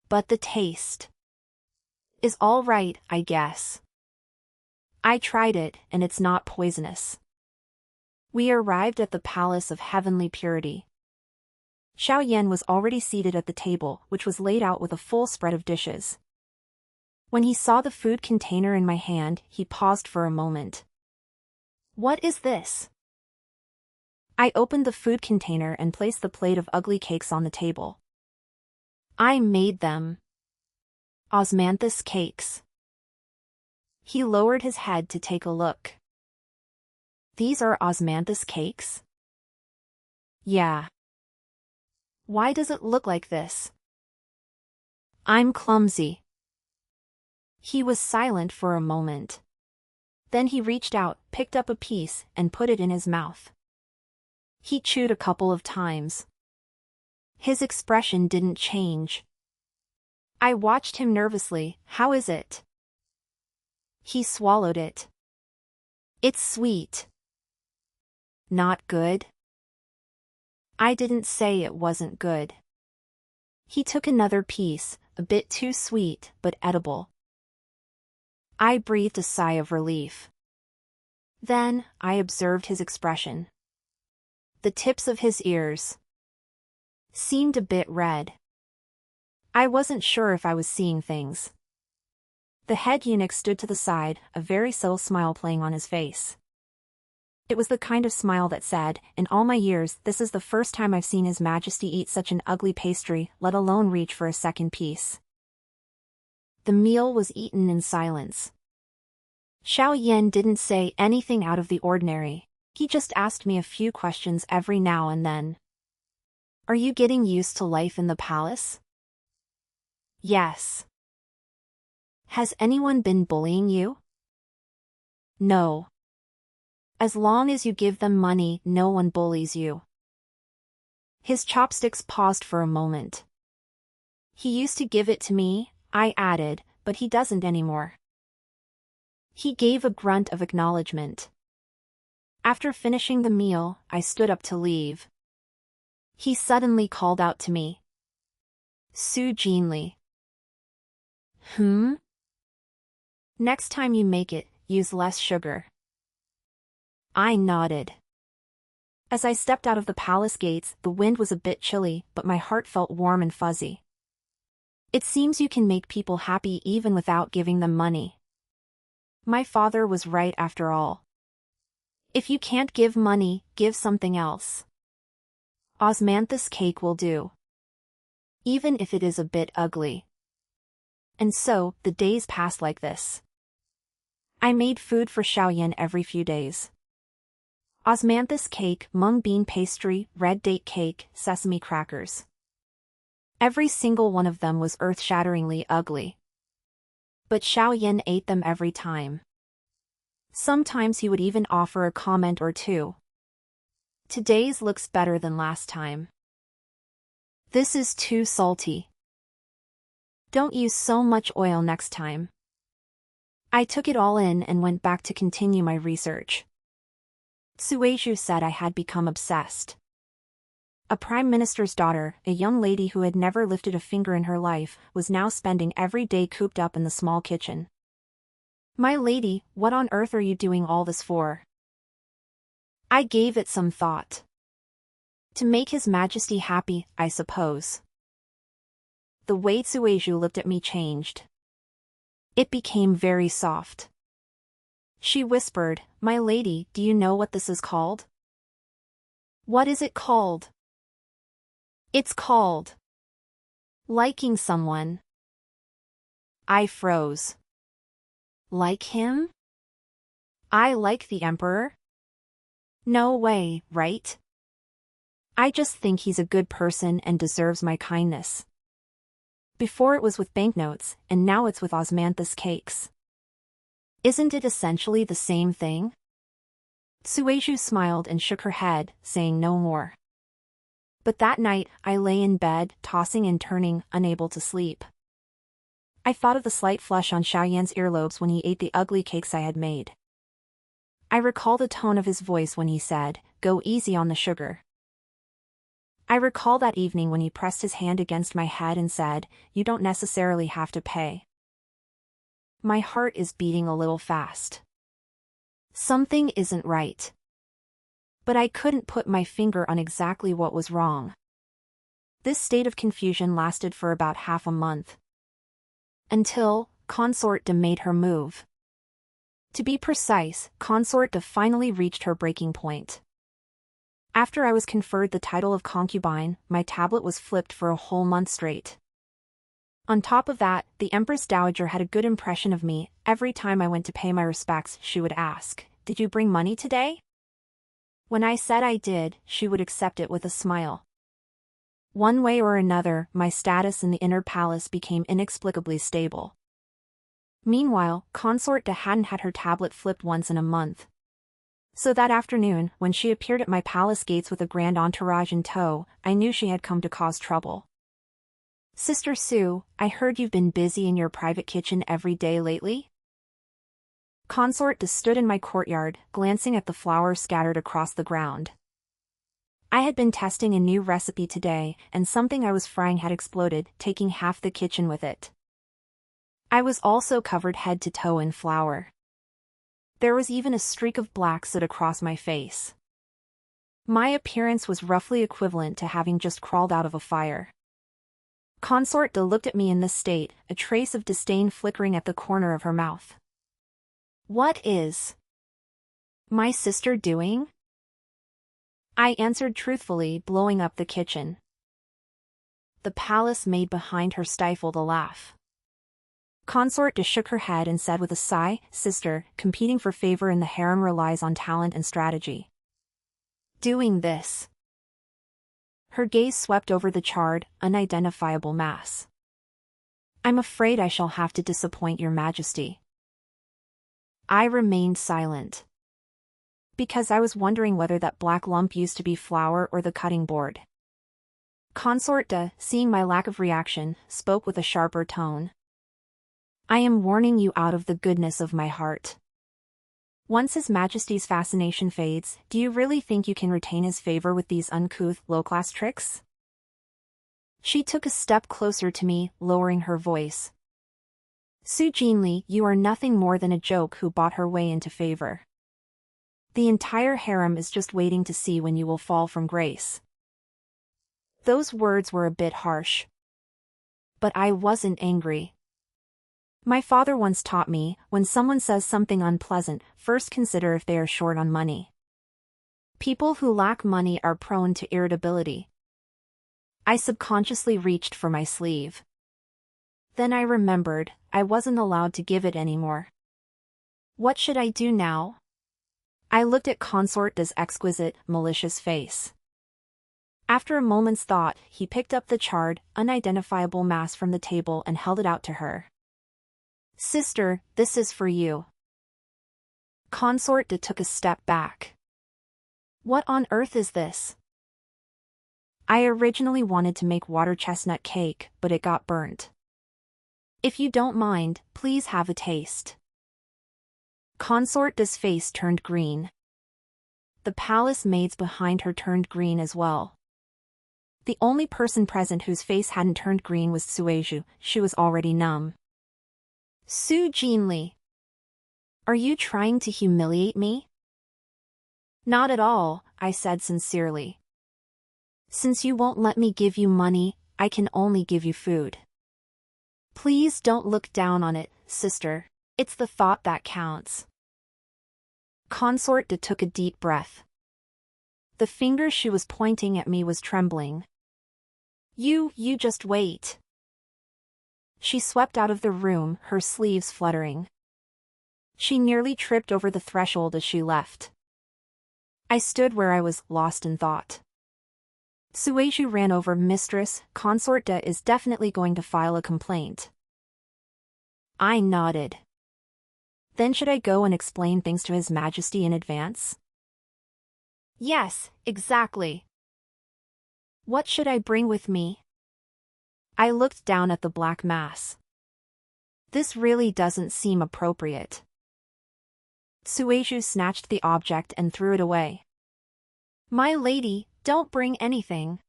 But the taste is all right, I guess. I tried it, and it's not poisonous. We arrived at the Palace of Heavenly Purity. Xiaoyan was already seated at the table, which was laid out with a full spread of dishes. When he saw the food container in my hand, he paused for a moment. What is this? I opened the food container and placed the plate of ugly cakes on the table. I made them. Osmanthus cakes. He lowered his head to take a look. These are osmanthus cakes? Yeah. Why does it look like this? I'm clumsy. He was silent for a moment. Then he reached out, picked up a piece, and put it in his mouth. He chewed a couple of times. His expression didn't change. I watched him nervously. How is it? He swallowed it. It's sweet. Not good? I didn't say it wasn't good. He took another piece, a bit too sweet, but edible. I breathed a sigh of relief. Then, I observed his expression. The tips of his ears seemed a bit red. I wasn't sure if I was seeing things. The head eunuch stood to the side, a very subtle smile playing on his face. It was the kind of smile that said, in all my years, this is the first time I've seen His Majesty eat such an ugly pastry, let alone reach for a second piece. The meal was eaten in silence. Xiaoyan didn't say anything out of the ordinary. He just asked me a few questions every now and then. Are you getting used to life in the palace? Yes. Has anyone been bullying you? No. As long as you give them money, no one bullies you. His chopsticks paused for a moment. He used to give it to me, I added, but he doesn't anymore. He gave a grunt of acknowledgement. After finishing the meal, I stood up to leave. He suddenly called out to me. Su Jinli. Next time you make it, use less sugar. I nodded. As I stepped out of the palace gates, the wind was a bit chilly, but my heart felt warm and fuzzy. It seems you can make people happy even without giving them money. My father was right after all. If you can't give money, give something else. Osmanthus cake will do, even if it is a bit ugly. And so, the days passed like this. I made food for Xiaoyan every few days. Osmanthus cake, mung bean pastry, red date cake, sesame crackers. Every single one of them was earth-shatteringly ugly. But Xiaoyan ate them every time. Sometimes he would even offer a comment or two. Today's looks better than last time. This is too salty. Don't use so much oil next time. I took it all in and went back to continue my research. Suizhu said I had become obsessed. A prime minister's daughter, a young lady who had never lifted a finger in her life, was now spending every day cooped up in the small kitchen. My lady, what on earth are you doing all this for? I gave it some thought. To make His Majesty happy, I suppose. The way Suizhu looked at me changed. It became very soft. She whispered, "My lady, do you know what this is called?" What is it called? It's called liking someone. I froze. Like him? I like the emperor? No way, right? I just think he's a good person and deserves my kindness. Before it was with banknotes, and now it's with Osmanthus cakes. Isn't it essentially the same thing? Suizhu smiled and shook her head, saying no more. But that night, I lay in bed, tossing and turning, unable to sleep. I thought of the slight flush on Xiaoyan's earlobes when he ate the ugly cakes I had made. I recall the tone of his voice when he said, "Go easy on the sugar." I recall that evening when he pressed his hand against my head and said, "You don't necessarily have to pay." My heart is beating a little fast. Something isn't right. But I couldn't put my finger on exactly what was wrong. This state of confusion lasted for about half a month. Until Consort de made her move. To be precise, Consort de finally reached her breaking point. After I was conferred the title of concubine, my tablet was flipped for a whole month straight. On top of that, the Empress Dowager had a good impression of me. Every time I went to pay my respects, she would ask, "Did you bring money today?" When I said I did, she would accept it with a smile. One way or another, my status in the inner palace became inexplicably stable. Meanwhile, Consort de hadn't had her tablet flipped once in a month. So that afternoon, when she appeared at my palace gates with a grand entourage in tow, I knew she had come to cause trouble. "Sister Sue, I heard you've been busy in your private kitchen every day lately?" Consort de stood in my courtyard, glancing at the flowers scattered across the ground. I had been testing a new recipe today, and something I was frying had exploded, taking half the kitchen with it. I was also covered head to toe in flour. There was even a streak of black soot across my face. My appearance was roughly equivalent to having just crawled out of a fire. Consort de looked at me in this state, a trace of disdain flickering at the corner of her mouth. "What is my sister doing?" I answered truthfully, blowing up the kitchen. The palace maid behind her stifled a laugh. Consort de shook her head and said with a sigh, "Sister, competing for favor in the harem relies on talent and strategy. Doing this." Her gaze swept over the charred, unidentifiable mass. "I'm afraid I shall have to disappoint your Majesty." I remained silent. Because I was wondering whether that black lump used to be flour or the cutting board. Consort de, seeing my lack of reaction, spoke with a sharper tone. "I am warning you out of the goodness of my heart. Once His Majesty's fascination fades, do you really think you can retain his favor with these uncouth, low-class tricks?" She took a step closer to me, lowering her voice. "Su Jinli, you are nothing more than a joke who bought her way into favor. The entire harem is just waiting to see when you will fall from grace." Those words were a bit harsh. But I wasn't angry. My father once taught me, when someone says something unpleasant, first consider if they are short on money. People who lack money are prone to irritability. I subconsciously reached for my sleeve. Then I remembered, I wasn't allowed to give it anymore. What should I do now? I looked at Consort Da's exquisite, malicious face. After a moment's thought, he picked up the charred, unidentifiable mass from the table and held it out to her. Sister, this is for you. Consort Da took a step back. What on earth is this? I originally wanted to make water chestnut cake, but it got burnt. If you don't mind, please have a taste. Consort Da's face turned green. The palace maids behind her turned green as well. The only person present whose face hadn't turned green was Sueju. She was already numb. Su Jinli. Are you trying to humiliate me? Not at all, I said sincerely. Since you won't let me give you money, I can only give you food. Please don't look down on it, sister. It's the thought that counts. Consort Da took a deep breath. The finger she was pointing at me was trembling. You just wait. She swept out of the room, her sleeves fluttering. She nearly tripped over the threshold as she left. I stood where I was, lost in thought. Sueju ran over. Mistress, Consort Da is definitely going to file a complaint. I nodded. Then should I go and explain things to His Majesty in advance? Yes, exactly. What should I bring with me? I looked down at the black mass. This really doesn't seem appropriate. Sueju snatched the object and threw it away. My lady, don't bring anything.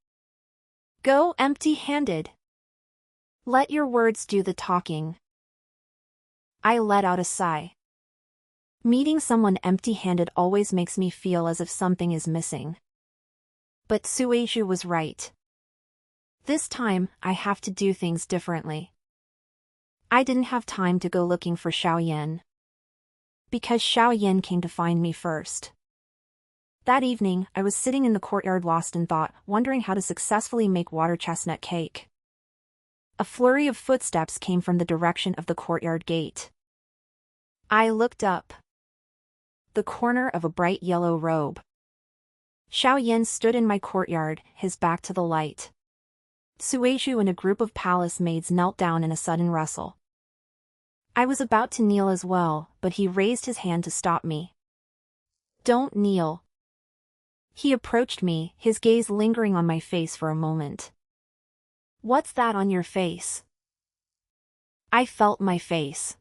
Go empty-handed. Let your words do the talking. I let out a sigh. Meeting someone empty-handed always makes me feel as if something is missing. But Sueju was right. This time, I have to do things differently. I didn't have time to go looking for Xiaoyan. Because Xiaoyan came to find me first. That evening, I was sitting in the courtyard lost in thought, wondering how to successfully make water chestnut cake. A flurry of footsteps came from the direction of the courtyard gate. I looked up. The corner of a bright yellow robe. Xiaoyan stood in my courtyard, his back to the light. Sueju and a group of palace maids knelt down in a sudden rustle. I was about to kneel as well, but he raised his hand to stop me. Don't kneel. He approached me, his gaze lingering on my face for a moment. What's that on your face? I felt my face.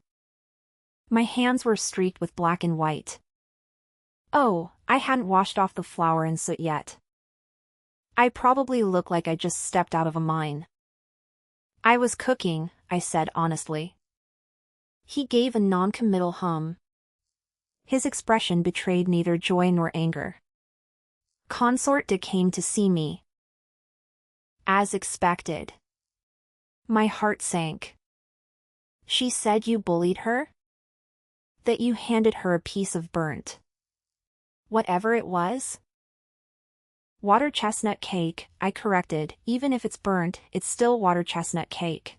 My hands were streaked with black and white. Oh, I hadn't washed off the flour and soot yet. I probably look like I just stepped out of a mine. I was cooking, I said honestly. He gave a non-committal hum. His expression betrayed neither joy nor anger. Consort Da came to see me. As expected. My heart sank. She said you bullied her? That you handed her a piece of burnt. Whatever it was? Water chestnut cake, I corrected. Even if it's burnt, it's still water chestnut cake.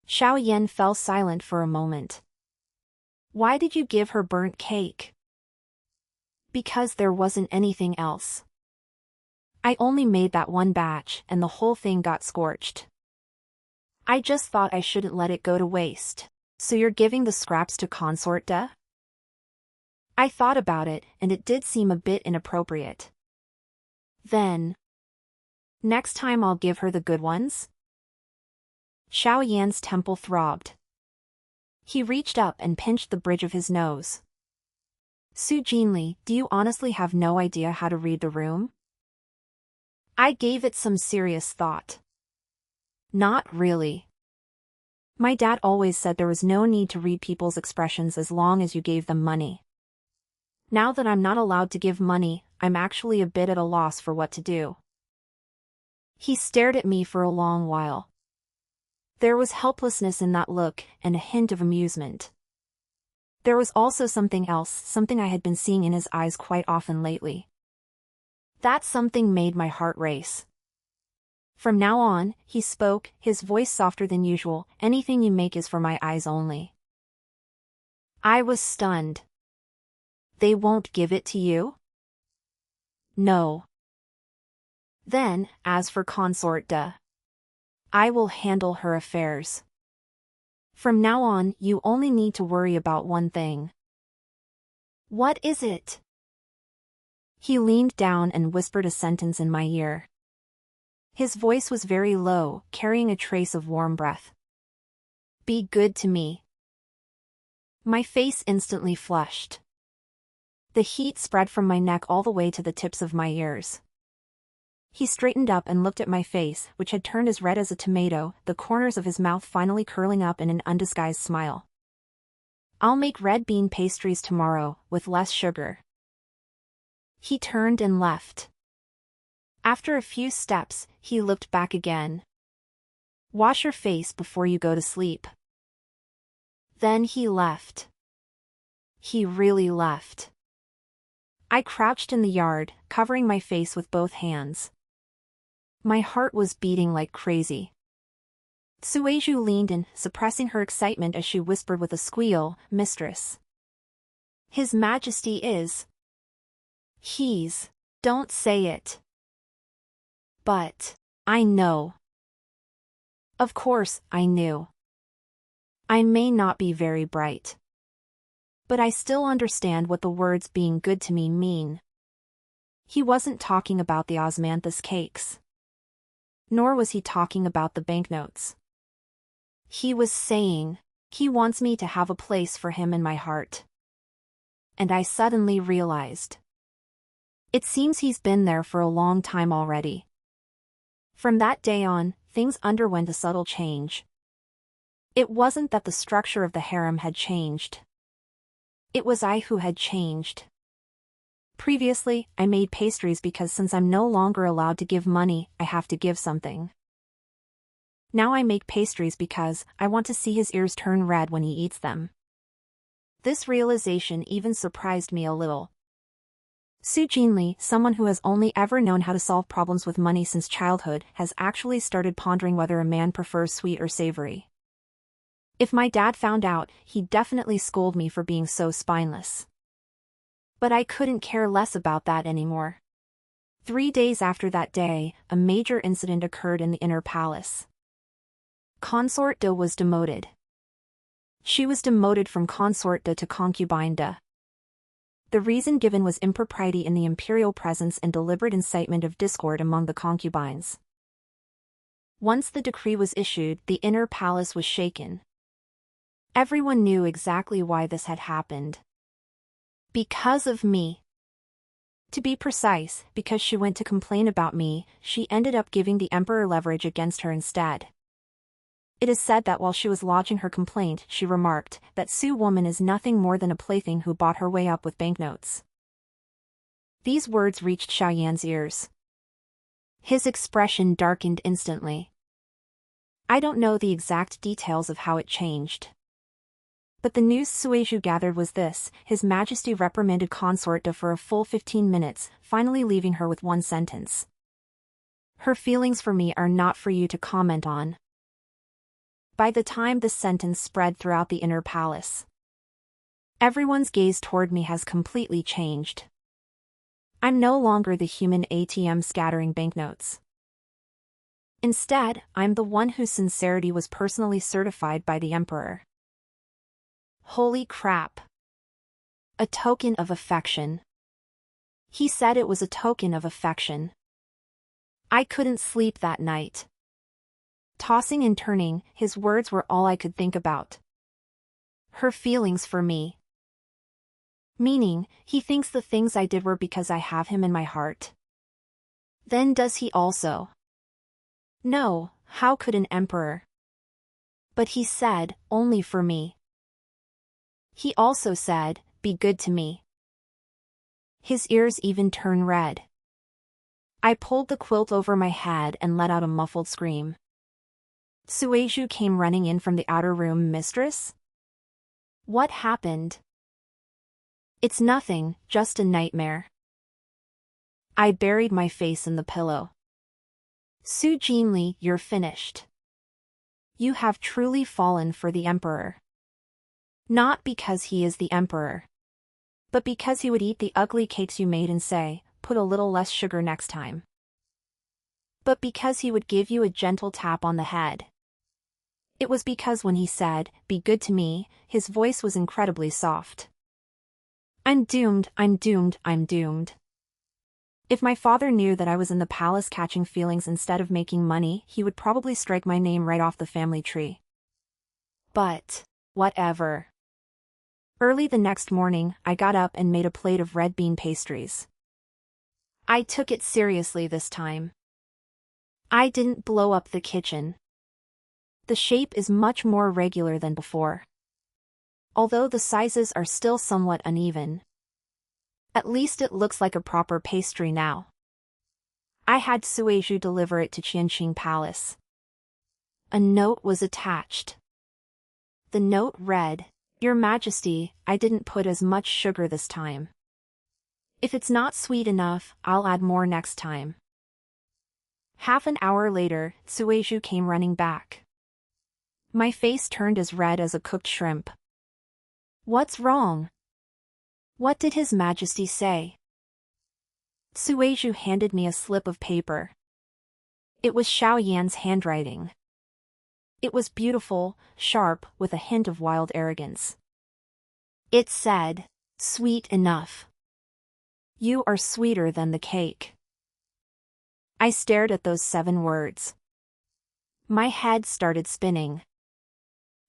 Xiaoyan fell silent for a moment. Why did you give her burnt cake? Because there wasn't anything else. I only made that one batch, and the whole thing got scorched. I just thought I shouldn't let it go to waste. So you're giving the scraps to Consort Da? I thought about it, and it did seem a bit inappropriate. Then, next time I'll give her the good ones? Xiaoyan's temple throbbed. He reached up and pinched the bridge of his nose. Su Jinli, do you honestly have no idea how to read the room? I gave it some serious thought. Not really. My dad always said there was no need to read people's expressions as long as you gave them money. Now that I'm not allowed to give money, I'm actually a bit at a loss for what to do. He stared at me for a long while. There was helplessness in that look, and a hint of amusement. There was also something else, something I had been seeing in his eyes quite often lately. That something made my heart race. From now on, he spoke, his voice softer than usual, anything you make is for my eyes only. I was stunned. They won't give it to you? No. Then, as for consort de, I will handle her affairs. From now on, you only need to worry about one thing. What is it? He leaned down and whispered a sentence in my ear. His voice was very low, carrying a trace of warm breath. Be good to me. My face instantly flushed. The heat spread from my neck all the way to the tips of my ears. He straightened up and looked at my face, which had turned as red as a tomato, the corners of his mouth finally curling up in an undisguised smile. I'll make red bean pastries tomorrow, with less sugar. He turned and left. After a few steps, he looked back again. Wash your face before you go to sleep. Then he left. He really left. I crouched in the yard, covering my face with both hands. My heart was beating like crazy. Sueju leaned in, suppressing her excitement as she whispered with a squeal, "Mistress. His Majesty is. He's. Don't say it." But, I know. Of course, I knew. I may not be very bright. But I still understand what the words being good to me mean. He wasn't talking about the osmanthus cakes. Nor was he talking about the banknotes. He was saying, he wants me to have a place for him in my heart. And I suddenly realized. It seems he's been there for a long time already. From that day on, things underwent a subtle change. It wasn't that the structure of the harem had changed. It was I who had changed. Previously, I made pastries because since I'm no longer allowed to give money, I have to give something. Now I make pastries because I want to see his ears turn red when he eats them. This realization even surprised me a little. Su Jinli, someone who has only ever known how to solve problems with money since childhood, has actually started pondering whether a man prefers sweet or savory. If my dad found out, he'd definitely scold me for being so spineless. But I couldn't care less about that anymore. 3 days after that day, a major incident occurred in the inner palace. Consort de was demoted. She was demoted from consort de to concubine de. The reason given was impropriety in the imperial presence and deliberate incitement of discord among the concubines. Once the decree was issued, the inner palace was shaken. Everyone knew exactly why this had happened. Because of me. To be precise, because she went to complain about me, she ended up giving the emperor leverage against her instead. It is said that while she was lodging her complaint, she remarked that Su woman is nothing more than a plaything who bought her way up with banknotes. These words reached Xiaoyan's ears. His expression darkened instantly. I don't know the exact details of how it changed. But the news Sueju gathered was this: His Majesty reprimanded consort de for a full 15 minutes, finally leaving her with one sentence. Her feelings for me are not for you to comment on. By the time this sentence spread throughout the inner palace, everyone's gaze toward me has completely changed. I'm no longer the human ATM scattering banknotes. Instead, I'm the one whose sincerity was personally certified by the emperor. Holy crap. A token of affection. He said it was a token of affection. I couldn't sleep that night. Tossing and turning, his words were all I could think about. Her feelings for me. Meaning, he thinks the things I did were because I have him in my heart. Then does he also? No, how could an emperor? But he said, only for me. He also said, be good to me. His ears even turn red. I pulled the quilt over my head and let out a muffled scream. Sueju came running in from the outer room. Mistress? What happened? It's nothing, just a nightmare. I buried my face in the pillow. Su Jinli, you're finished. You have truly fallen for the emperor. Not because he is the emperor, but because he would eat the ugly cakes you made and say, put a little less sugar next time. But because he would give you a gentle tap on the head. It was because when he said, be good to me, his voice was incredibly soft. I'm doomed, I'm doomed, I'm doomed. If my father knew that I was in the palace catching feelings instead of making money, he would probably strike my name right off the family tree. But, whatever. Early the next morning, I got up and made a plate of red bean pastries. I took it seriously this time. I didn't blow up the kitchen. The shape is much more regular than before. Although the sizes are still somewhat uneven. At least it looks like a proper pastry now. I had Sueju deliver it to Qianqing Palace. A note was attached. The note read, Your Majesty, I didn't put as much sugar this time. If it's not sweet enough, I'll add more next time. Half an hour later, Sueju came running back. My face turned as red as a cooked shrimp. What's wrong? What did His Majesty say? Sueju handed me a slip of paper. It was Xiao Yan's handwriting. It was beautiful, sharp, with a hint of wild arrogance. It said, Sweet enough. You are sweeter than the cake. I stared at those 7 words. My head started spinning.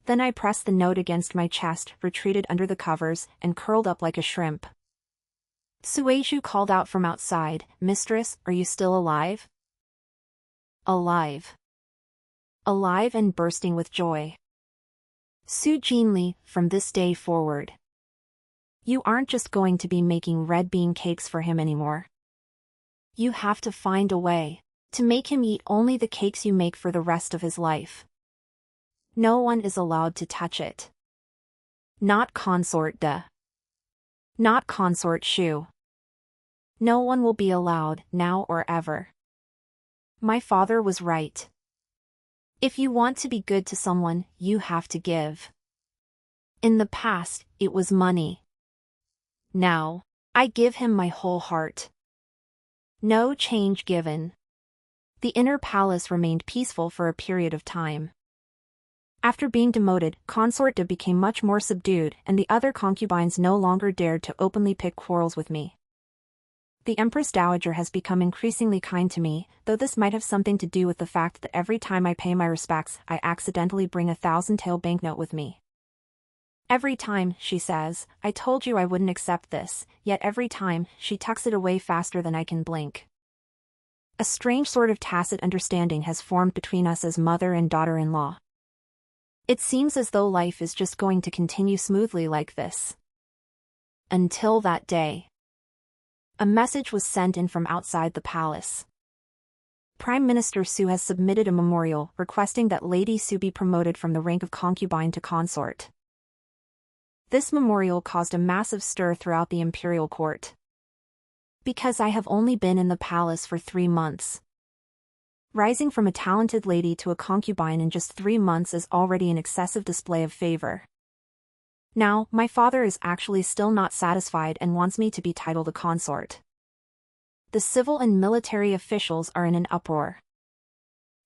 Then I pressed the note against my chest, retreated under the covers, and curled up like a shrimp. Sueju called out from outside, Mistress, are you still alive? Alive. Alive and bursting with joy. Su Jinli, from this day forward. You aren't just going to be making red bean cakes for him anymore. You have to find a way to make him eat only the cakes you make for the rest of his life. No one is allowed to touch it. Not Consort De. Not Consort Shu. No one will be allowed, now or ever. My father was right. If you want to be good to someone, you have to give. In the past, it was money. Now, I give him my whole heart. No change given. The inner palace remained peaceful for a period of time. After being demoted, Consort De became much more subdued, and the other concubines no longer dared to openly pick quarrels with me. The Empress Dowager has become increasingly kind to me, though this might have something to do with the fact that every time I pay my respects, I accidentally bring a 1,000-tael banknote with me. Every time, she says, I told you I wouldn't accept this, yet every time, she tucks it away faster than I can blink. A strange sort of tacit understanding has formed between us as mother and daughter-in-law. It seems as though life is just going to continue smoothly like this. Until that day. A message was sent in from outside the palace. Prime Minister Su has submitted a memorial requesting that Lady Su be promoted from the rank of concubine to consort. This memorial caused a massive stir throughout the imperial court. Because I have only been in the palace for 3 months. Rising from a talented lady to a concubine in just 3 months is already an excessive display of favor. Now, my father is actually still not satisfied and wants me to be titled a consort. The civil and military officials are in an uproar.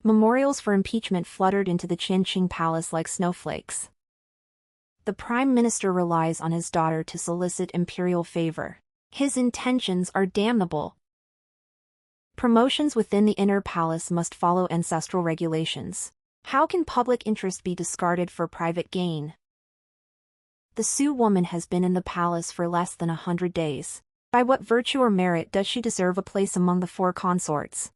Memorials for impeachment fluttered into the Qianqing Palace like snowflakes. The Prime Minister relies on his daughter to solicit imperial favor. His intentions are damnable. Promotions within the inner palace must follow ancestral regulations. How can public interest be discarded for private gain? The Su woman has been in the palace for less than 100 days. By what virtue or merit does she deserve a place among the 4 consorts?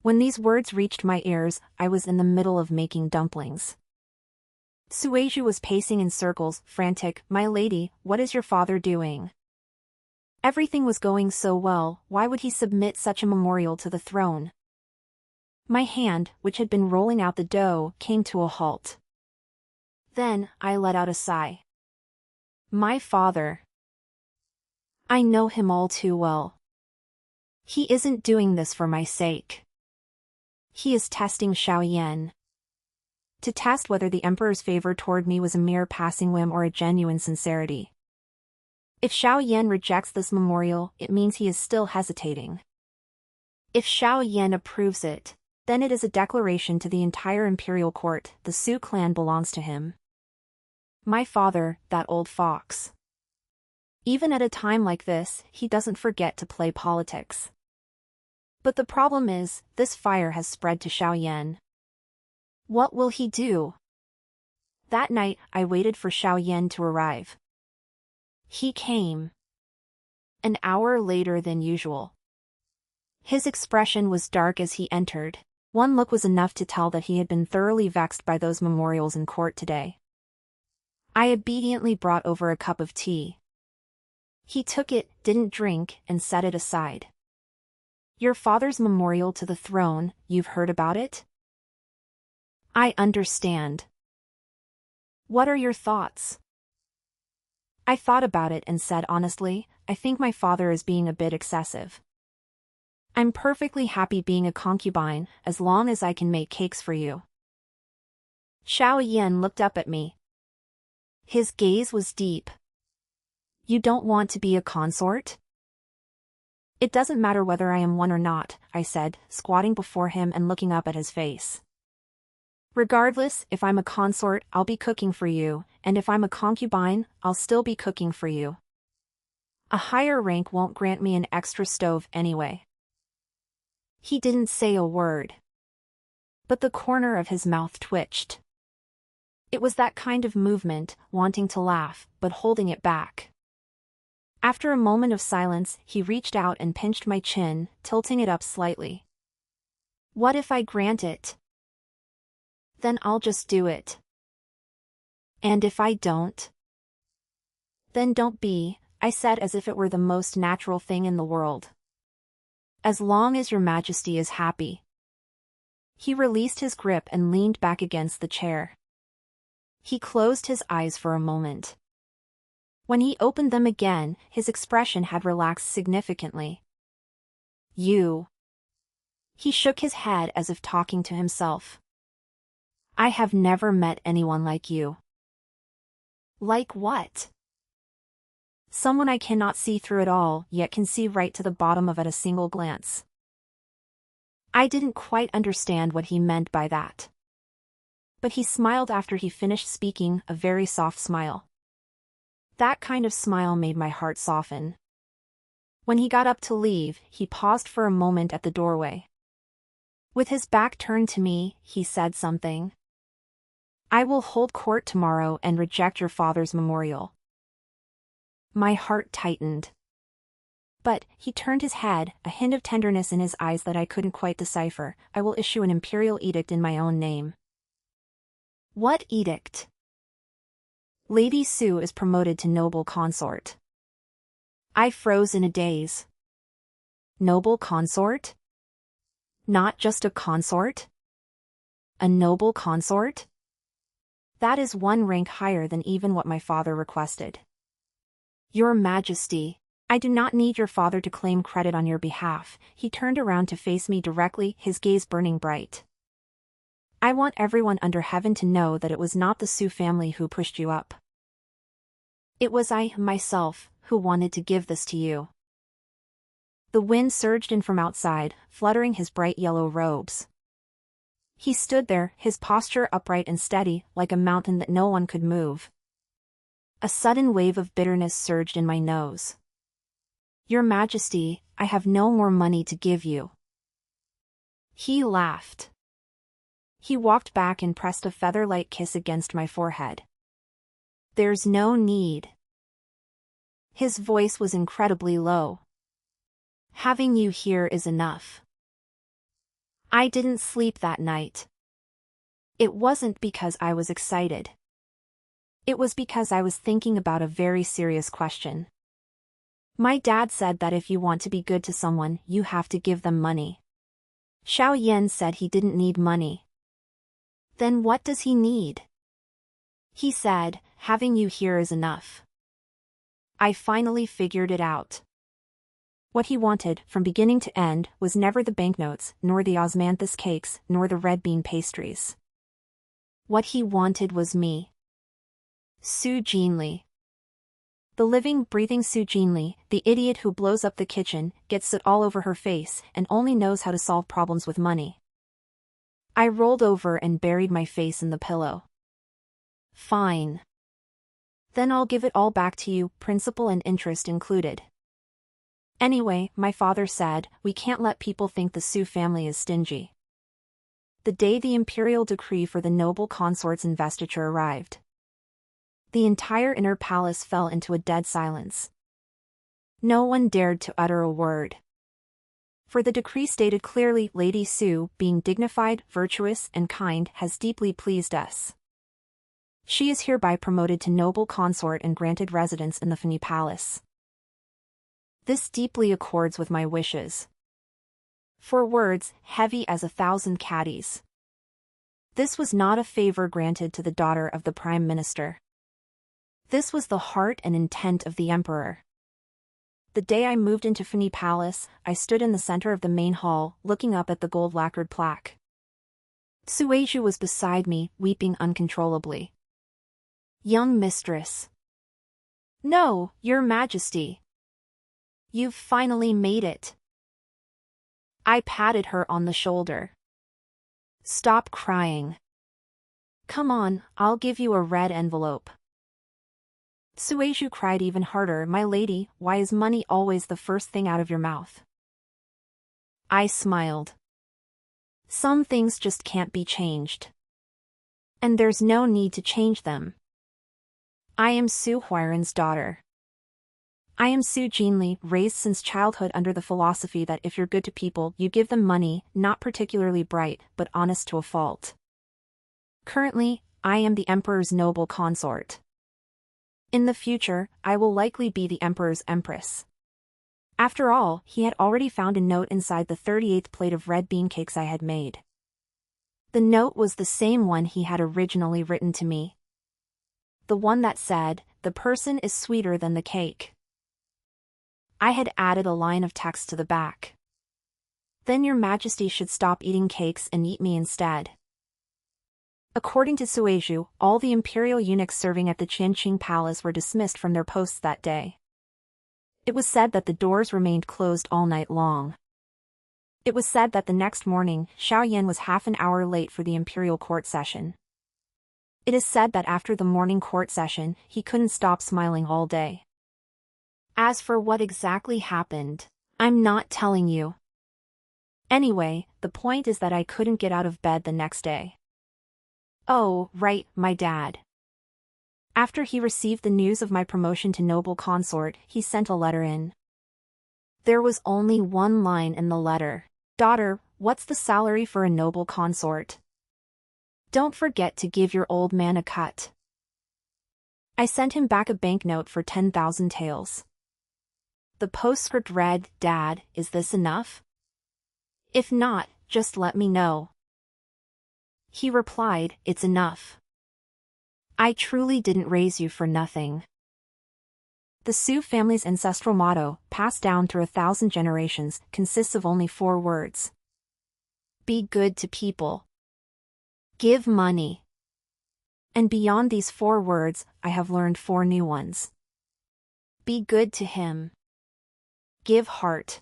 When these words reached my ears, I was in the middle of making dumplings. Sueju was pacing in circles, frantic, My lady, what is your father doing? Everything was going so well, why would he submit such a memorial to the throne? My hand, which had been rolling out the dough, came to a halt. Then, I let out a sigh. My father. I know him all too well. He isn't doing this for my sake. He is testing Xiao Yan. To test whether the emperor's favor toward me was a mere passing whim or a genuine sincerity. If Xiao Yan rejects this memorial, it means he is still hesitating. If Xiao Yan approves it, then it is a declaration to the entire imperial court, the Su clan belongs to him. My father, that old fox. Even at a time like this, he doesn't forget to play politics. But the problem is, this fire has spread to Xiao Yan. What will he do? That night, I waited for Xiao Yan to arrive. He came. An hour later than usual. His expression was dark as he entered. One look was enough to tell that he had been thoroughly vexed by those memorials in court today. I obediently brought over a cup of tea. He took it, didn't drink, and set it aside. Your father's memorial to the throne, you've heard about it? I understand. What are your thoughts? I thought about it and said honestly, I think my father is being a bit excessive. I'm perfectly happy being a concubine, as long as I can make cakes for you. Xiao Yan looked up at me. His gaze was deep. You don't want to be a consort? It doesn't matter whether I am one or not, I said, squatting before him and looking up at his face. Regardless, if I'm a consort, I'll be cooking for you, and if I'm a concubine, I'll still be cooking for you. A higher rank won't grant me an extra stove anyway. He didn't say a word. But the corner of his mouth twitched. It was that kind of movement, wanting to laugh, but holding it back. After a moment of silence, he reached out and pinched my chin, tilting it up slightly. What if I grant it? Then I'll just do it. And if I don't? Then don't be, I said as if it were the most natural thing in the world. As long as your majesty is happy. He released his grip and leaned back against the chair. He closed his eyes for a moment. When he opened them again, his expression had relaxed significantly. You. He shook his head as if talking to himself. I have never met anyone like you. Like what? Someone I cannot see through it all, yet can see right to the bottom of at a single glance. I didn't quite understand what he meant by that. But he smiled after he finished speaking, a very soft smile. That kind of smile made my heart soften. When he got up to leave, he paused for a moment at the doorway. With his back turned to me, he said something. I will hold court tomorrow and reject your father's memorial. My heart tightened. But, he turned his head, a hint of tenderness in his eyes that I couldn't quite decipher. I will issue an imperial edict in my own name. What edict? Lady Su is promoted to noble consort. I froze in a daze. Noble consort? Not just a consort? A noble consort? That is one rank higher than even what my father requested. Your Majesty, I do not need your father to claim credit on your behalf. He turned around to face me directly, his gaze burning bright. I want everyone under heaven to know that it was not the Su family who pushed you up. It was I, myself, who wanted to give this to you. The wind surged in from outside, fluttering his bright yellow robes. He stood there, his posture upright and steady, like a mountain that no one could move. A sudden wave of bitterness surged in my nose. Your Majesty, I have no more money to give you. He laughed. He walked back and pressed a feather-light kiss against my forehead. There's no need. His voice was incredibly low. Having you here is enough. I didn't sleep that night. It wasn't because I was excited. It was because I was thinking about a very serious question. My dad said that if you want to be good to someone, you have to give them money. Xiao Yan said he didn't need money. Then what does he need? He said, having you here is enough. I finally figured it out. What he wanted, from beginning to end, was never the banknotes, nor the osmanthus cakes, nor the red bean pastries. What he wanted was me. Su Jinli. The living, breathing Su Jinli, the idiot who blows up the kitchen, gets soot all over her face, and only knows how to solve problems with money. I rolled over and buried my face in the pillow. Fine. Then I'll give it all back to you, principal and interest included. Anyway, my father said, we can't let people think the Su family is stingy. The day the imperial decree for the noble consort's investiture arrived, the entire inner palace fell into a dead silence. No one dared to utter a word. For the decree stated clearly, Lady Su, being dignified, virtuous, and kind, has deeply pleased us. She is hereby promoted to noble consort and granted residence in the Fani Palace. This deeply accords with my wishes. For words, heavy as 1,000 caddies. This was not a favor granted to the daughter of the Prime Minister. This was the heart and intent of the Emperor. The day I moved into Fani Palace, I stood in the center of the main hall, looking up at the gold-lacquered plaque. Sueju was beside me, weeping uncontrollably. Young mistress. No, Your Majesty. You've finally made it. I patted her on the shoulder. Stop crying. Come on, I'll give you a red envelope. Sueju cried even harder. My lady, why is money always the first thing out of your mouth? I smiled. Some things just can't be changed. And there's no need to change them. I am Su Huiran's daughter. I am Su Jinli, raised since childhood under the philosophy that if you're good to people, you give them money, not particularly bright, but honest to a fault. Currently, I am the Emperor's noble consort. In the future, I will likely be the Emperor's empress. After all, he had already found a note inside the 38th plate of red bean cakes I had made. The note was the same one he had originally written to me. The one that said, "The person is sweeter than the cake." I had added a line of text to the back. Then Your Majesty should stop eating cakes and eat me instead. According to Sueju, all the imperial eunuchs serving at the Qianqing Palace were dismissed from their posts that day. It was said that the doors remained closed all night long. It was said that the next morning, Xiaoyan was half an hour late for the imperial court session. It is said that after the morning court session, he couldn't stop smiling all day. As for what exactly happened, I'm not telling you. Anyway, the point is that I couldn't get out of bed the next day. Oh, right, my dad. After he received the news of my promotion to noble consort, he sent a letter in. There was only one line in the letter. Daughter, what's the salary for a noble consort? Don't forget to give your old man a cut. I sent him back a banknote for 10,000 taels. The postscript read, Dad, is this enough? If not, just let me know. He replied, it's enough. I truly didn't raise you for nothing. The Su family's ancestral motto, passed down through 1,000 generations, consists of only 4 words. Be good to people. Give money. And beyond these 4 words, I have learned 4 new ones. Be good to him. Give heart.